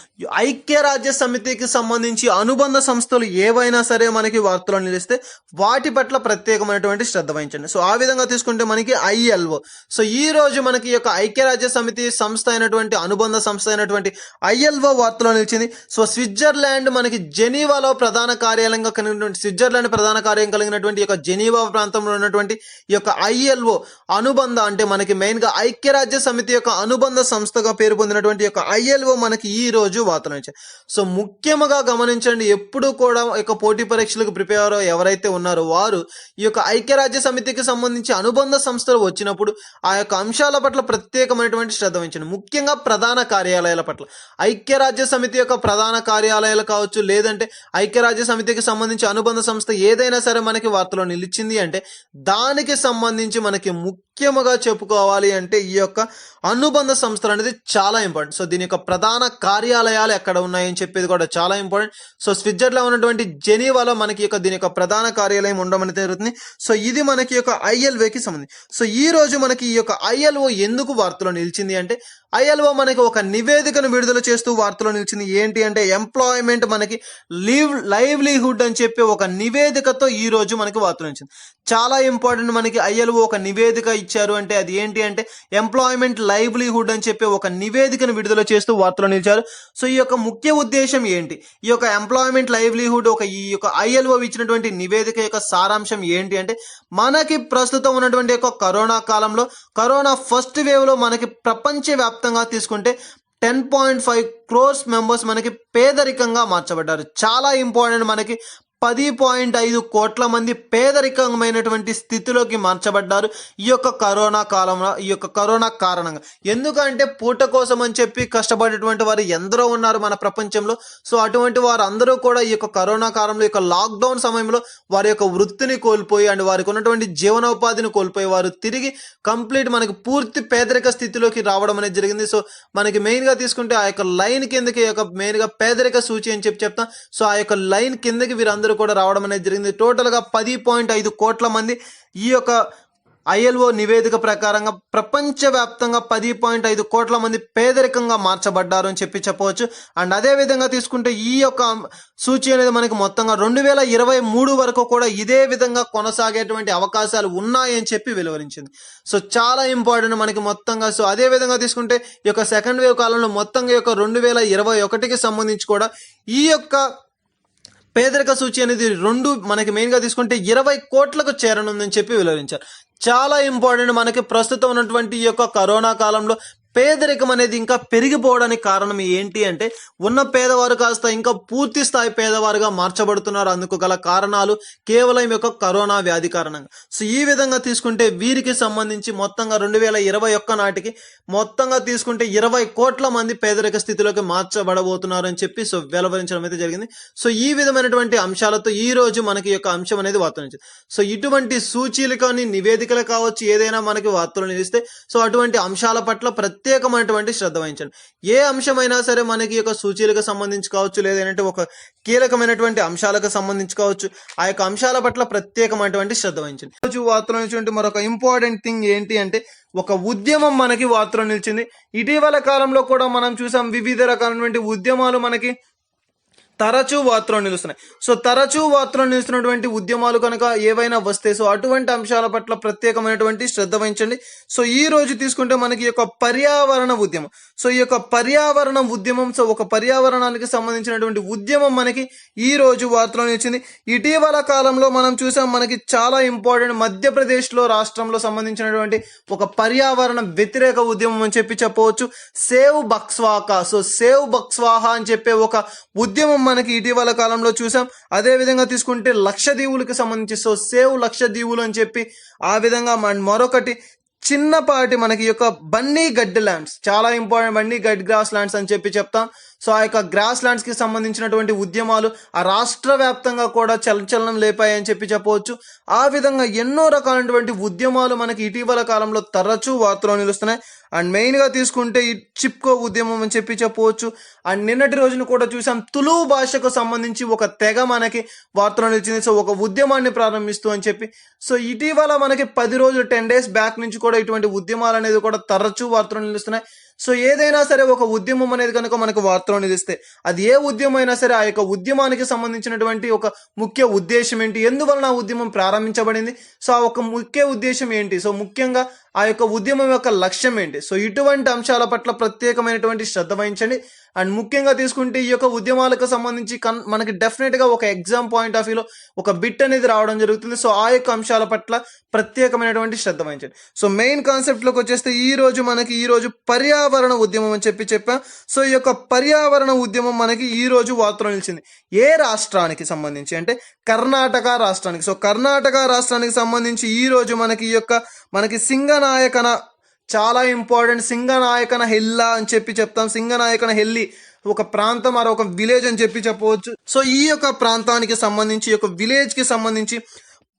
ఐక్యరాజ్య సమితికి సంబంధించి అనుబంధ సంస్థలు ఏవైనా సరే మనకి వార్తలు నిలిస్తే వాటి పట్ల ప్రత్యేకమైనటువంటి శ్రద్ధ వహించండి. సో ఆ విధంగా తీసుకుంటే మనకి ILO. సో ఈ రోజు మనకి యొక్క ఐక్యరాజ్య సమితి సంస్థ అయినటువంటి అనుబంధ సంస్థ అయినటువంటి ILO వార్తలో నిలిచింది. సో స్విట్జర్లాండ్ మనకి జెనీవాలో ప్రధాన కార్యాలయంగా కలిగినటువంటి స్విట్జర్లాండ్ ప్రధాన కార్యం కలిగినటువంటి యొక్క జెనీవా ప్రాంతంలో ఉన్నటువంటి ఈ యొక్క ILO అనుబంధ అంటే మనకి మెయిన్ గా ఐక్యరాజ్య సమితి యొక్క అనుబంధ సంస్థగా పేరు పొందినటువంటి యొక్క ILO మనకి ఈ రోజు వార్తలు వచ్చాయి. సో ముఖ్యంగా గమనించండి, ఎప్పుడు కూడా యొక్క పోటీ పరీక్షలకు ప్రిపేర్ ఎవరైతే ఉన్నారో వారు ఈ యొక్క ఐక్యరాజ్య సమితికి సంబంధించి అనుబంధ సంస్థలు వచ్చినప్పుడు ఆ యొక్క అంశాల పట్ల ప్రత్యేకమైనటువంటి శ్రద్ధ వహించండి. ముఖ్యంగా ప్రధాన కార్యాలయాల పట్ల ఐక్యరాజ్య సమితి యొక్క ప్రధాన కార్యాలయాలు కావచ్చు లేదంటే ఐక్యరాజ్య సమితికి సంబంధించి అనుబంధ సంస్థ ఏదైనా సరే మనకి వార్తలో నిలిచింది అంటే దానికి సంబంధించి మనకి ముఖ్యముగా చెప్పుకోవాలి అంటే ఈ యొక్క అనుబంధ సంస్థలు అనేది చాలా ఇంపార్టెంట్. సో దీని యొక్క ప్రధాన కార్యాలయాలు ఎక్కడ ఉన్నాయని చెప్పేది కూడా చాలా ఇంపార్టెంట్. సో స్విట్జర్లాండ్ ఉన్నటువంటి జెనీవాలో మనకి యొక్క దీని యొక్క ప్రధాన కార్యాలయం ఉండడం అనేది జరుగుతుంది. సో ఇది మనకి యొక్క ILOకి సంబంధించి. సో ఈ రోజు మనకి ఈ యొక్క ILO ఎందుకు వార్తలో నిలిచింది అంటే ILO మనకి ఒక నివేదికను విడుదల చేస్తూ వార్తలో నిలిచింది. ఏంటి అంటే ఎంప్లాయ్మెంట్ మనకి లైవ్లీహుడ్ అని చెప్పి ఒక నివేదికతో ఈ రోజు మనకి వార్తలు నిలిచింది. చాలా ఇంపార్టెంట్. మనకి ILO ఒక నివేదిక ఇచ్చారు అంటే అది ఏంటి అంటే ఎంప్లాయ్మెంట్ లైవ్లీహుడ్ అని చెప్పి ఒక నివేదికను విడుదల చేస్తూ వార్తలు నిలిచారు. సో ఈ యొక్క ముఖ్య ఉద్దేశం ఏంటి, ఈ యొక్క ఎంప్లాయ్మెంట్ లైవ్లీహుడ్ ఈ యొక్క ILO ఇచ్చినటువంటి నివేదిక యొక్క సారాంశం ఏంటి అంటే మనకి ప్రస్తుతం ఉన్నటువంటి యొక్క కరోనా కాలంలో కరోనా ఫస్ట్ వేవ్ లో మనకి ప్రపంచవ్యాప్తంగా తీసుకుంటే 10.5 crores మెంబర్స్ మనకి పేదరికంగా మార్చబడ్డారు. చాలా ఇంపార్టెంట్. మనకి 10.5 కోట్ల మంది పేదరికమైనటువంటి స్థితిలోకి మార్చబడ్డారు ఈ యొక్క కరోనా కాలంలో, ఈ యొక్క కరోనా కారణంగా. ఎందుకంటే పూట కోసం అని చెప్పి కష్టపడేటువంటి వారు ఎందరో ఉన్నారు మన ప్రపంచంలో. సో అటువంటి వారు అందరూ కూడా ఈ యొక్క కరోనా కాలంలో, ఈ యొక్క లాక్డౌన్ సమయంలో వారి యొక్క వృత్తిని కోల్పోయి అండ్ వారికి ఉన్నటువంటి జీవనోపాధిని కోల్పోయి వారు తిరిగి కంప్లీట్ మనకి పూర్తి పేదరిక స్థితిలోకి రావడం అనేది జరిగింది. సో మనకి మెయిన్ గా తీసుకుంటే ఆ యొక్క లైన్ కిందకి మెయిన్ గా పేదరిక సూచి అని చెప్తాం. సో ఆ యొక్క లైన్ కిందకి వీరందరూ కూడా రావడం అనేది జరిగింది. టోటల్ గా 10.5 కోట్ల మంది ఈ యొక్క ILO నివేదిక ప్రకారంగా ప్రపంచవ్యాప్తంగా 10.5 కోట్ల మంది పేదరికంగా మార్చబడ్డారు అని చెప్పవచ్చు. అండ్ అదే విధంగా తీసుకుంటే ఈ యొక్క సూచి అనేది మనకి మొత్తంగా 2023 వరకు కూడా ఇదే విధంగా కొనసాగేటువంటి అవకాశాలు ఉన్నాయని చెప్పి వెలువరించింది. సో చాలా ఇంపార్టెంట్ మనకి మొత్తంగా. సో అదే విధంగా తీసుకుంటే ఈ యొక్క సెకండ్ వేవ్ కాలంలో మొత్తంగా ఈ యొక్క 2021కి సంబంధించి కూడా ఈ యొక్క పేదరిక సూచి అనేది మనకి మెయిన్ గా తీసుకుంటే 20 కోట్లకు చేరనుందని చెప్పి వెల్లడించారు. చాలా ఇంపార్టెంట్ మనకి ప్రస్తుతం ఉన్నటువంటి ఈ యొక్క కరోనా కాలంలో పేదరికం అనేది ఇంకా పెరిగిపోవడానికి కారణం ఏంటి అంటే ఉన్న పేదవారు కాస్త ఇంకా పూర్తి స్థాయి పేదవారుగా మార్చబడుతున్నారు. అందుకు గల కారణాలు కేవలం యొక్క కరోనా వ్యాధి కారణంగా. సో ఈ విధంగా తీసుకుంటే వీరికి సంబంధించి మొత్తంగా 2021 నాటికి మొత్తంగా తీసుకుంటే 20 కోట్ల మంది పేదరిక స్థితిలోకి మార్చబడబోతున్నారు అని చెప్పి సో వెలువరించడం అయితే జరిగింది. సో ఈ విధమైనటువంటి అంశాలతో ఈ రోజు మనకి యొక్క అంశం అనేది వార్తలు నిలిచింది. సో ఇటువంటి సూచీలు కానీ నివేదికలు కావచ్చు, ఏదైనా మనకి వార్తలు నిలిస్తే సో అటువంటి అంశాల పట్ల ప్రత్యేకమైనటువంటి శ్రద్ధ వహించండి. ఏ అంశమైనా సరే మనకి యొక్క సూచీలకు సంబంధించి కావచ్చు, లేదంటే ఒక కీలకమైనటువంటి అంశాలకు సంబంధించి కావచ్చు, ఆ యొక్క అంశాల పట్ల ప్రత్యేకమైనటువంటి శ్రద్ధ వహించండి. రోజు వార్తలు నిలిచినటువంటి మరొక ఇంపార్టెంట్ థింగ్ ఏంటి అంటే ఒక ఉద్యమం మనకి వార్తలు నిలిచింది. ఇటీవల కాలంలో కూడా మనం చూసాం వివిధ రకాలైనటువంటి ఉద్యమాలు మనకి తరచూ వార్తలు నిలుస్తున్నాయి. సో తరచూ వార్తలు నిలుస్తున్నటువంటి ఉద్యమాలు కనుక ఏవైనా వస్తే సో అటువంటి అంశాల పట్ల ప్రత్యేకమైనటువంటి శ్రద్ధ వహించండి. సో ఈ రోజు తీసుకుంటే మనకి యొక్క పర్యావరణ ఉద్యమం. సో ఈ యొక్క పర్యావరణ ఉద్యమం, సో ఒక పర్యావరణానికి సంబంధించినటువంటి ఉద్యమం మనకి ఈ రోజు వార్తలో నిలిచింది. ఇటీవల కాలంలో మనం చూసాం మనకి చాలా ఇంపార్టెంట్ మధ్యప్రదేశ్లో రాష్ట్రంలో సంబంధించినటువంటి ఒక పర్యావరణ వ్యతిరేక ఉద్యమం అని చెప్పవచ్చు. సేవ్ బక్స్వాకా. సో సేవ్ బక్స్వాహా అని చెప్పే ఒక ఉద్యమం మనకి ఇటీవల కాలంలో చూసాం. అదే విధంగా తీసుకుంటే లక్షద్వీపులకు సంబంధించి సో సేవ్ లక్షద్వీపులు అని చెప్పి ఆ విధంగా మరొకటి చిన్నపాటి మనకి యొక్క బన్నీ గడ్డి ల్యాండ్స్, చాలా ఇంపార్టెంట్ బన్నీ గడ్డి గ్రాస్ ల్యాండ్స్ అని చెప్తాం. సో ఆ యొక్క గ్రాస్ ల్యాండ్స్ కి సంబంధించినటువంటి ఉద్యమాలు ఆ రాష్ట్ర వ్యాప్తంగా కూడా చలనం లేపాయని చెప్పవచ్చు. ఆ విధంగా ఎన్నో రకాలైనటువంటి ఉద్యమాలు మనకి ఇటీవల కాలంలో తరచూ వార్తలో నిలుస్తున్నాయి. అండ్ మెయిన్ గా తీసుకుంటే ఈ చిప్కో ఉద్యమం అని చెప్పవచ్చు. అండ్ నిన్నటి రోజున కూడా చూసాం తులు భాషకు సంబంధించి ఒక తెగ మనకి వార్తలో నిలిచింది. సో ఒక ఉద్యమాన్ని ప్రారంభిస్తూ అని చెప్పి సో ఇటీవల మనకి 10 రోజులు 10 days బ్యాక్ నుంచి కూడా ఇటువంటి ఉద్యమాలు అనేది కూడా తరచూ వార్తలు నిలుస్తున్నాయి. సో ఏదైనా సరే ఒక ఉద్యమం అనేది కనుక మనకు వార్తలో నిలిస్తే అది ఏ ఉద్యమం అయినా సరే ఆ యొక్క ఉద్యమానికి సంబంధించినటువంటి ఒక ముఖ్య ఉద్దేశం ఏంటి, ఎందువలన ఆ ఉద్యమం ప్రారంభించబడింది, సో ఆ ఒక ముఖ్య ఉద్దేశం ఏంటి, సో ముఖ్యంగా ఆ యొక్క ఉద్యమం యొక్క లక్ష్యం ఏంటి, సో ఇటువంటి అంశాల పట్ల ప్రత్యేకమైనటువంటి శ్రద్ధ వహించండి. అండ్ ముఖ్యంగా తీసుకుంటే ఈ యొక్క ఉద్యమాలకు సంబంధించి మనకి డెఫినెట్ గా ఒక ఎగ్జామ్ పాయింట్ ఆఫ్ వ్యూలో ఒక బిట్ అనేది రావడం జరుగుతుంది. సో ఆ యొక్క అంశాల పట్ల ప్రత్యేకమైనటువంటి శ్రద్ధ వహించండి. సో మెయిన్ కాన్సెప్ట్ లోకి వచ్చేస్తే ఈ రోజు పర్యావరణ ఉద్యమం అని చెప్పాం. సో ఈ యొక్క పర్యావరణ ఉద్యమం మనకి ఈ రోజు వార్తలో నిలిచింది. ఏ రాష్ట్రానికి సంబంధించి అంటే కర్ణాటక రాష్ట్రానికి. సో కర్ణాటక రాష్ట్రానికి సంబంధించి ఈ రోజు మనకి సింగనాయకన, చాలా ఇంపార్టెంట్, సింగనాయకన హెల్లా అని చెప్తాం. సింగనాయకన హెల్లి ఒక ప్రాంతం, ఒక విలేజ్ అని చెప్పవచ్చు. సో ఈ యొక్క ప్రాంతానికి సంబంధించి, ఈ యొక్క విలేజ్ కి సంబంధించి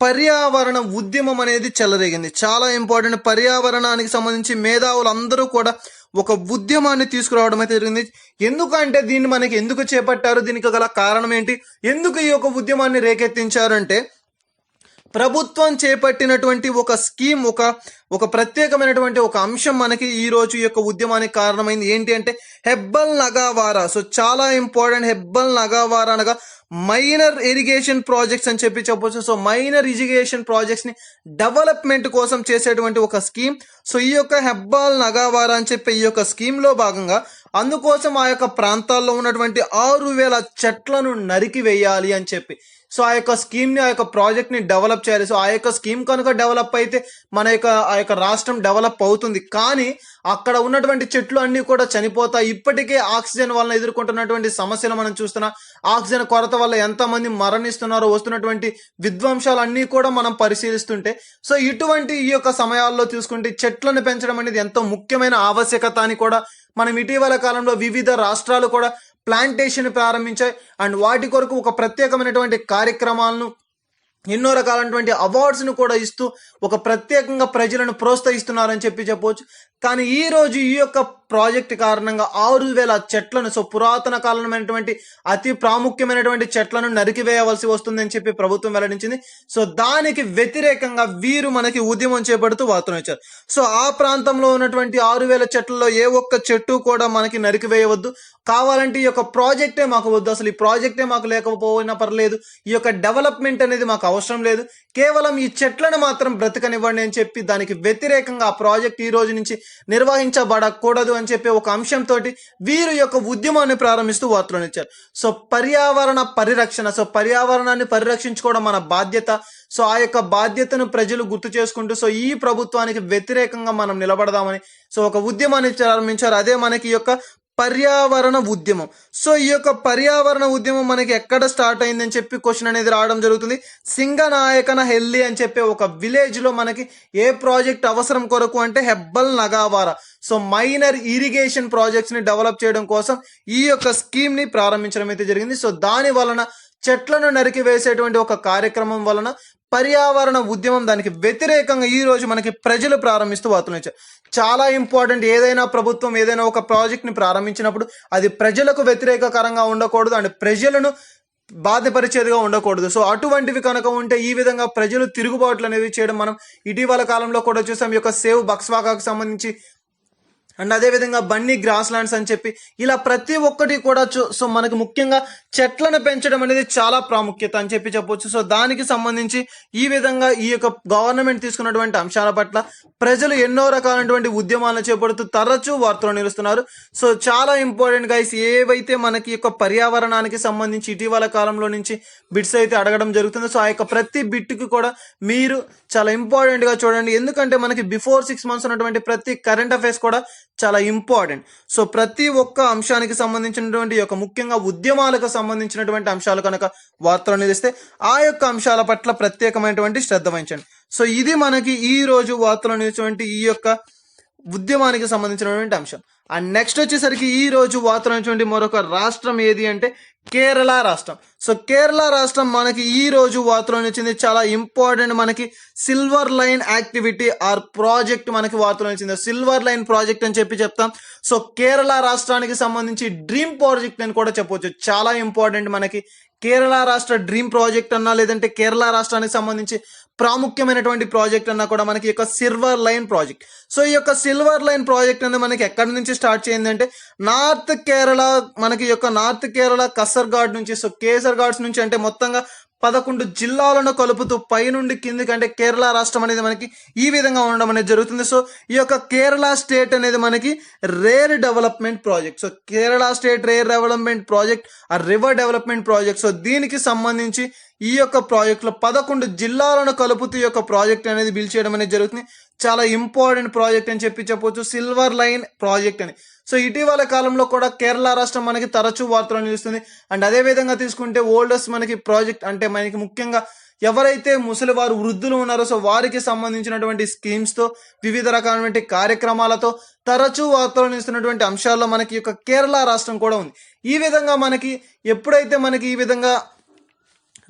పర్యావరణ ఉద్యమం అనేది చెలరేగింది. చాలా ఇంపార్టెంట్. పర్యావరణానికి సంబంధించి మేధావులు అందరూ కూడా ఒక ఉద్యమాన్ని తీసుకురావడం అయితే జరిగింది. ఎందుకంటే దీన్ని మనకి ఎందుకు చేపట్టారు, దీనికి గల కారణం ఏంటి, ఎందుకు ఈ యొక్క ఉద్యమాన్ని రేకెత్తించారంటే ప్రభుత్వం చేపట్టినటువంటి ఒక స్కీమ్, ఒక ప్రత్యేకమైనటువంటి ఒక అంశం మనకి ఈ రోజు యొక్క ఉద్యమానికి కారణమైంది. ఏంటి అంటే హెబ్బల్ నగావారా. సో చాలా ఇంపార్టెంట్. హెబ్బల్ నగావారా అనగా మైనర్ ఇరిగేషన్ ప్రాజెక్ట్స్ అని చెప్పవచ్చు. సో మైనర్ ఇరిగేషన్ ప్రాజెక్ట్స్ ని డెవలప్మెంట్ కోసం చేసేటువంటి ఒక స్కీమ్. సో ఈ యొక్క హెబ్బల్ నగావారా అని చెప్పే ఈ యొక్క స్కీమ్ లో భాగంగా అందుకోసం ఆ యొక్క ప్రాంతాల్లో ఉన్నటువంటి 6,000 చెట్లను నరికి వేయాలి అని చెప్పి సో ఆ యొక్క స్కీమ్ ని, ఆ యొక్క ప్రాజెక్ట్ ని డెవలప్ చేయాలి. సో ఆ యొక్క స్కీమ్ కనుక డెవలప్ అయితే మన యొక్క ఆ యొక్క రాష్ట్రం డెవలప్ అవుతుంది. కానీ అక్కడ ఉన్నటువంటి చెట్లు అన్ని కూడా చనిపోతాయి. ఇప్పటికే ఆక్సిజన్ వలన ఎదుర్కొంటున్నటువంటి సమస్యలు మనం చూస్తున్నాం. ఆక్సిజన్ కొరత వల్ల ఎంతమంది మరణిస్తున్నారో, వస్తున్నటువంటి విధ్వంసాలు అన్ని కూడా మనం పరిశీలిస్తుంటే, సో ఇటువంటి ఈ యొక్క సమయాల్లో చూసుకుంటే చెట్లను పెంచడం అనేది ఎంతో ముఖ్యమైన ఆవశ్యకత అని కూడా మనం ఇటీవల కాలంలో వివిధ రాష్ట్రాలు కూడా ప్లాంటేషన్ ప్రారంభించాయి. అండ్ వాటి కొరకు ఒక ప్రత్యేకమైనటువంటి కార్యక్రమాలను, ఎన్నో రకాలైనటువంటి అవార్డ్స్ను కూడా ఇస్తూ ఒక ప్రత్యేకంగా ప్రజలను ప్రోత్సహిస్తున్నారని చెప్పవచ్చు. కానీ ఈ రోజు ఈ యొక్క ప్రాజెక్ట్ కారణంగా 6,000 చెట్లను, సో పురాతన కాలమైనటువంటి అతి ప్రాముఖ్యమైనటువంటి చెట్లను నరికివేయవలసి వస్తుందని చెప్పి ప్రభుత్వం వెల్లడించింది. సో దానికి వ్యతిరేకంగా వీరు మనకి ఉద్యమం చేపడుతూ వార్తలు ఇచ్చారు. సో ఆ ప్రాంతంలో ఉన్నటువంటి 6,000 చెట్లలో ఏ ఒక్క చెట్టు కూడా మనకి నరికివేయవద్దు, కావాలంటే ఈ యొక్క ప్రాజెక్టే మాకు వద్దు, అసలు ఈ ప్రాజెక్టే మాకు లేకపోయినా పర్లేదు, ఈ యొక్క డెవలప్మెంట్ అనేది మాకు అవసరం లేదు, కేవలం ఈ చెట్లను మాత్రం బ్రతకనివ్వండి అని చెప్పి దానికి వ్యతిరేకంగా ఆ ప్రాజెక్ట్ ఈ రోజు నుంచి నిర్వహించబడకూడదు అని చెప్పి ఒక అంశంతో వీరు యొక్క ఉద్యమాన్ని ప్రారంభిస్తూ వార్తలను ఇచ్చారు. సో పర్యావరణ పరిరక్షణ, సో పర్యావరణాన్ని పరిరక్షించుకోవడం మన బాధ్యత. సో ఆ యొక్క బాధ్యతను ప్రజలు గుర్తు చేసుకుంటూ సో ఈ ప్రభుత్వానికి వ్యతిరేకంగా మనం నిలబడదామని సో ఒక ఉద్యమాన్ని ప్రారంభించారు. అదే మనకి ఈ యొక్క పర్యావరణ ఉద్యమం. సో ఈ యొక్క పర్యావరణ ఉద్యమం మనకి ఎక్కడ స్టార్ట్ అయిందని చెప్పి క్వశ్చన్ అనేది రావడం జరుగుతుంది. సింగనాయకన హెల్లి అని చెప్పి ఒక విలేజ్ లో మనకి ఏ ప్రాజెక్ట్ అవసరం కొరకు అంటే Hebbal Nagawara, so minor irrigation projects ని డెవలప్ చేయడం కోసం ఈ యొక్క స్కీమ్ ని ప్రారంభించడం అయితే జరిగింది. సో దాని వలన చెట్లను నరికి వేసేటువంటి ఒక కార్యక్రమం వలన పర్యావరణ ఉద్యమం, దానికి వ్యతిరేకంగా ఈ రోజు మనకి ప్రజలు ప్రారంభిస్తూ వార్తలు ఇచ్చారు. చాలా ఇంపార్టెంట్. ఏదైనా ప్రభుత్వం ఏదైనా ఒక ప్రాజెక్ట్ ని ప్రారంభించినప్పుడు అది ప్రజలకు వ్యతిరేకకరంగా ఉండకూడదు అండ్ ప్రజలను బాధపరిచేదిగా ఉండకూడదు. సో అటువంటివి కనుక ఉంటే ఈ విధంగా ప్రజలు తిరుగుబాట్లు అనేవి చేయడం మనం ఇటీవల కాలంలో కూడా చూసాం. ఈ యొక్క సేవ్ బక్స్వాకాకు సంబంధించి అండ్ అదేవిధంగా బన్నీ గ్రాస్ ల్యాండ్స్ అని చెప్పి ఇలా ప్రతి ఒక్కటి కూడా సో మనకి ముఖ్యంగా చెట్లను పెంచడం అనేది చాలా ప్రాముఖ్యత అని చెప్పి చెప్పొచ్చు. సో దానికి సంబంధించి ఈ విధంగా ఈ యొక్క గవర్నమెంట్ తీసుకున్నటువంటి అంశాల పట్ల ప్రజలు ఎన్నో రకాలైనటువంటి ఉద్యమాలను చేపడుతూ తరచూ వార్తలు నిలుస్తున్నారు. సో చాలా ఇంపార్టెంట్ గైస్, ఏవైతే మనకి యొక్క పర్యావరణానికి సంబంధించి ఇటీవల కాలంలో నుంచి బిట్స్ అయితే అడగడం జరుగుతుందో సో ఆ యొక్క ప్రతి బిట్కి కూడా మీరు చాలా ఇంపార్టెంట్ గా చూడండి. ఎందుకంటే మనకి బిఫోర్ 6 months ఉన్నటువంటి ప్రతి కరెంట్ అఫైర్స్ కూడా చాలా ఇంపార్టెంట్. సో ప్రతి ఒక్క అంశానికి సంబంధించినటువంటి యొక్క ముఖ్యంగా ఉద్యమాలకు సంబంధించినటువంటి అంశాలు కనుక వార్తలు అనేది ఇస్తే ఆ యొక్క అంశాల పట్ల ప్రత్యేకమైనటువంటి శ్రద్ధ వహించండి. సో ఇది మనకి ఈ రోజు వార్తలు అనేటువంటి ఈ యొక్క ఉద్యమానికి సంబంధించినటువంటి అంశం. అండ్ నెక్స్ట్ వచ్చేసరికి ఈ రోజు వార్తలు అనేటువంటి మరొక రాష్ట్రం ఏది అంటే కేరళ రాష్ట్రం. సో కేరళ రాష్ట్రం మనకి ఈ రోజు వార్తలు వచ్చింది చాలా ఇంపార్టెంట్. మనకి silver line activity are project మనకి వార్తలు వచ్చింది. సిల్వర్ లైన్ ప్రాజెక్ట్ అని చెప్పి చెప్తాం. సో కేరళ రాష్ట్రానికి సంబంధించి డ్రీమ్ ప్రాజెక్ట్ అని కూడా చెప్పవచ్చు. చాలా ఇంపార్టెంట్. మనకి కేరళ రాష్ట్ర డ్రీమ్ ప్రాజెక్ట్ అన్నా లేదంటే కేరళ రాష్ట్రానికి సంబంధించి ప్రాముఖ్యమైనటువంటి ప్రాజెక్ట్ అన్నా కూడా మనకి యొక్క సిల్వర్ లైన్ ప్రాజెక్ట్. సో ఈ యొక్క సిల్వర్ లైన్ ప్రాజెక్ట్ అనేది మనకి ఎక్కడి నుంచి స్టార్ట్ చేయింది అంటే నార్త్ కేరళ, మనకి యొక్క నార్త్ కేరళ కసర్గాడ్ నుంచి, సో కేసర్గాడ్స్ నుంచి అంటే మొత్తంగా 11 జిల్లాలను కలుపుతూ పైనుండి కిందికి అంటే కేరళ రాష్ట్రం అనేది మనకి ఈ విధంగా ఉండడం అనేది జరుగుతుంది. సో ఈ యొక్క కేరళ స్టేట్ అనేది మనకి rare development project. So Kerala state rare development project ఆ రివర్ డెవలప్మెంట్ ప్రాజెక్ట్. సో దీనికి సంబంధించి ఈ యొక్క ప్రాజెక్ట్ లో 11 జిల్లాలను కలుపుతూ ఈ యొక్క ప్రాజెక్ట్ అనేది బిల్డ్ చేయడం అనేది జరుగుతుంది. చాలా ఇంపార్టెంట్ ప్రాజెక్ట్ అని చెప్పి చెప్పొచ్చు సిల్వర్ లైన్ ప్రాజెక్ట్ అని. సో ఇటీవల కాలంలో కూడా కేరళ రాష్ట్రం మనకి తరచూ వార్తలు నిలుస్తుంది. అండ్ అదే విధంగా తీసుకుంటే ఓల్డెస్ట్ మనకి ప్రాజెక్ట్ అంటే మనకి ముఖ్యంగా ఎవరైతే ముసలివారు వృద్ధులు ఉన్నారో సో వారికి సంబంధించినటువంటి స్కీమ్స్ తో వివిధ రకాలైనటువంటి కార్యక్రమాలతో తరచూ వార్తలు నిలుస్తున్నటువంటి అంశాల్లో మనకి యొక్క కేరళ రాష్ట్రం కూడా ఉంది. ఈ విధంగా మనకి ఎప్పుడైతే మనకి ఈ విధంగా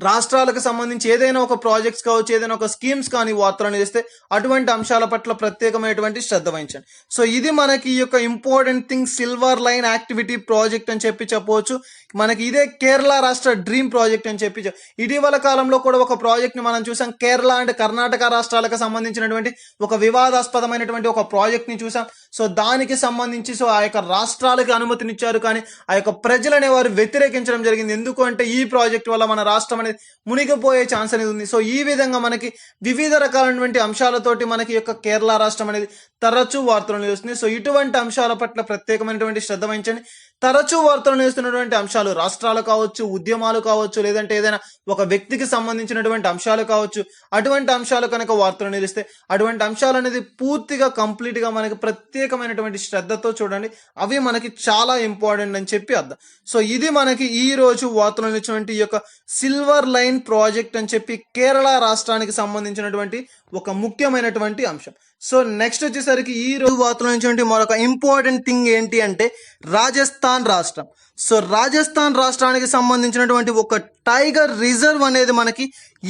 రాష్ట్రాలకు సంబంధించి ఏదైనా ఒక ప్రాజెక్ట్స్ కావచ్చు, ఏదైనా ఒక స్కీమ్స్ కానీ వార్తలను చేస్తే అటువంటి అంశాల పట్ల ప్రత్యేకమైనటువంటి శ్రద్ధ వహించండి. సో ఇది మనకి ఈ యొక్క important thing silver line activity project అని చెప్పి చెప్పవచ్చు. మనకి ఇదే కేరళ రాష్ట్ర డ్రీమ్ ప్రాజెక్ట్ అని చెప్పి ఇటీవల కాలంలో కూడా ఒక ప్రాజెక్ట్ ని మనం చూసాం. కేరళ అండ్ కర్ణాటక రాష్ట్రాలకు సంబంధించినటువంటి ఒక వివాదాస్పదమైనటువంటి ఒక ప్రాజెక్ట్ ని చూసాం. సో దానికి సంబంధించి సో ఆ యొక్క రాష్ట్రాలకి అనుమతినిచ్చారు, కానీ ఆ యొక్క ప్రజలు అనేవారు వ్యతిరేకించడం జరిగింది. ఎందుకు అంటే ఈ ప్రాజెక్ట్ వల్ల మన రాష్ట్రం అనేది మునిగిపోయే ఛాన్స్ అనేది ఉంది. సో ఈ విధంగా మనకి వివిధ రకాలైనటువంటి అంశాలతోటి మనకి యొక్క కేరళ రాష్ట్రం అనేది తరచూ వార్తలు నిలుస్తుంది. సో ఇటువంటి అంశాల పట్ల ప్రత్యేకమైనటువంటి శ్రద్ధ వహించండి. తరచూ వార్తలు నిలుస్తున్నటువంటి అంశాలు, రాష్ట్రాలు కావచ్చు, ఉద్యమాలు కావచ్చు, లేదంటే ఏదైనా ఒక వ్యక్తికి సంబంధించినటువంటి అంశాలు కావచ్చు, అటువంటి అంశాలు కనుక వార్తలు నిలిస్తే అటువంటి అంశాలు అనేది పూర్తిగా కంప్లీట్ గా మనకి ప్రత్యేకమైనటువంటి శ్రద్ధతో చూడండి. అవి మనకి చాలా ఇంపార్టెంట్ అని చెప్పి అర్థం. సో ఇది మనకి ఈ రోజు వార్తలు నిలిచినటువంటి ఈ యొక్క సిల్వర్ లైన్ ప్రాజెక్ట్ అని చెప్పి కేరళ రాష్ట్రానికి సంబంధించినటువంటి ఒక ముఖ్యమైనటువంటి అంశం. సో నెక్స్ట్ వచ్చేసరికి ఈ రోజు వార్తల నుంచి మరొక ఇంపార్టెంట్ థింగ్ ఏంటి అంటే రాజస్థాన్ రాష్ట్రం. సో రాజస్థాన్ రాష్ట్రానికి సంబంధించినటువంటి ఒక టైగర్ రిజర్వ్ అనేది మనకి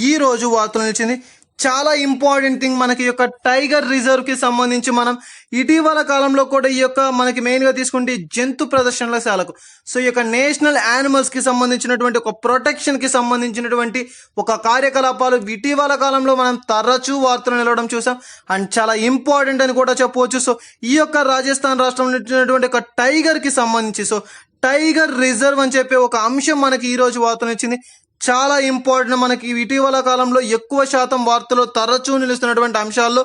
ఈ రోజు వార్తలు నిలిచింది. చాలా ఇంపార్టెంట్ థింగ్ మనకి ఈ యొక్క టైగర్ రిజర్వ్ కి సంబంధించి మనం ఇటీవల కాలంలో కూడా ఈ యొక్క మనకి మెయిన్ గా తీసుకుంటే జంతు ప్రదర్శనశాలకు, సో ఈ యొక్క నేషనల్ యానిమల్స్ కి సంబంధించినటువంటి ఒక ప్రొటెక్షన్ కి సంబంధించినటువంటి ఒక కార్యకలాపాలు ఇటీవల కాలంలో మనం తరచూ వార్తలు నిలవడం చూసాం. అండ్ చాలా ఇంపార్టెంట్ అని కూడా చెప్పవచ్చు. సో ఈ యొక్క రాజస్థాన్ రాష్ట్రంలో ఉన్నటువంటి ఒక టైగర్ కి సంబంధించి సో టైగర్ రిజర్వ్ అని చెప్పే ఒక అంశం మనకి ఈ రోజు వార్తలు ఇచ్చింది. చాలా ఇంపార్టెంట్. మనకి ఇటీవల కాలంలో ఎక్కువ శాతం వార్తలు తరచూ నిలుస్తున్నటువంటి అంశాల్లో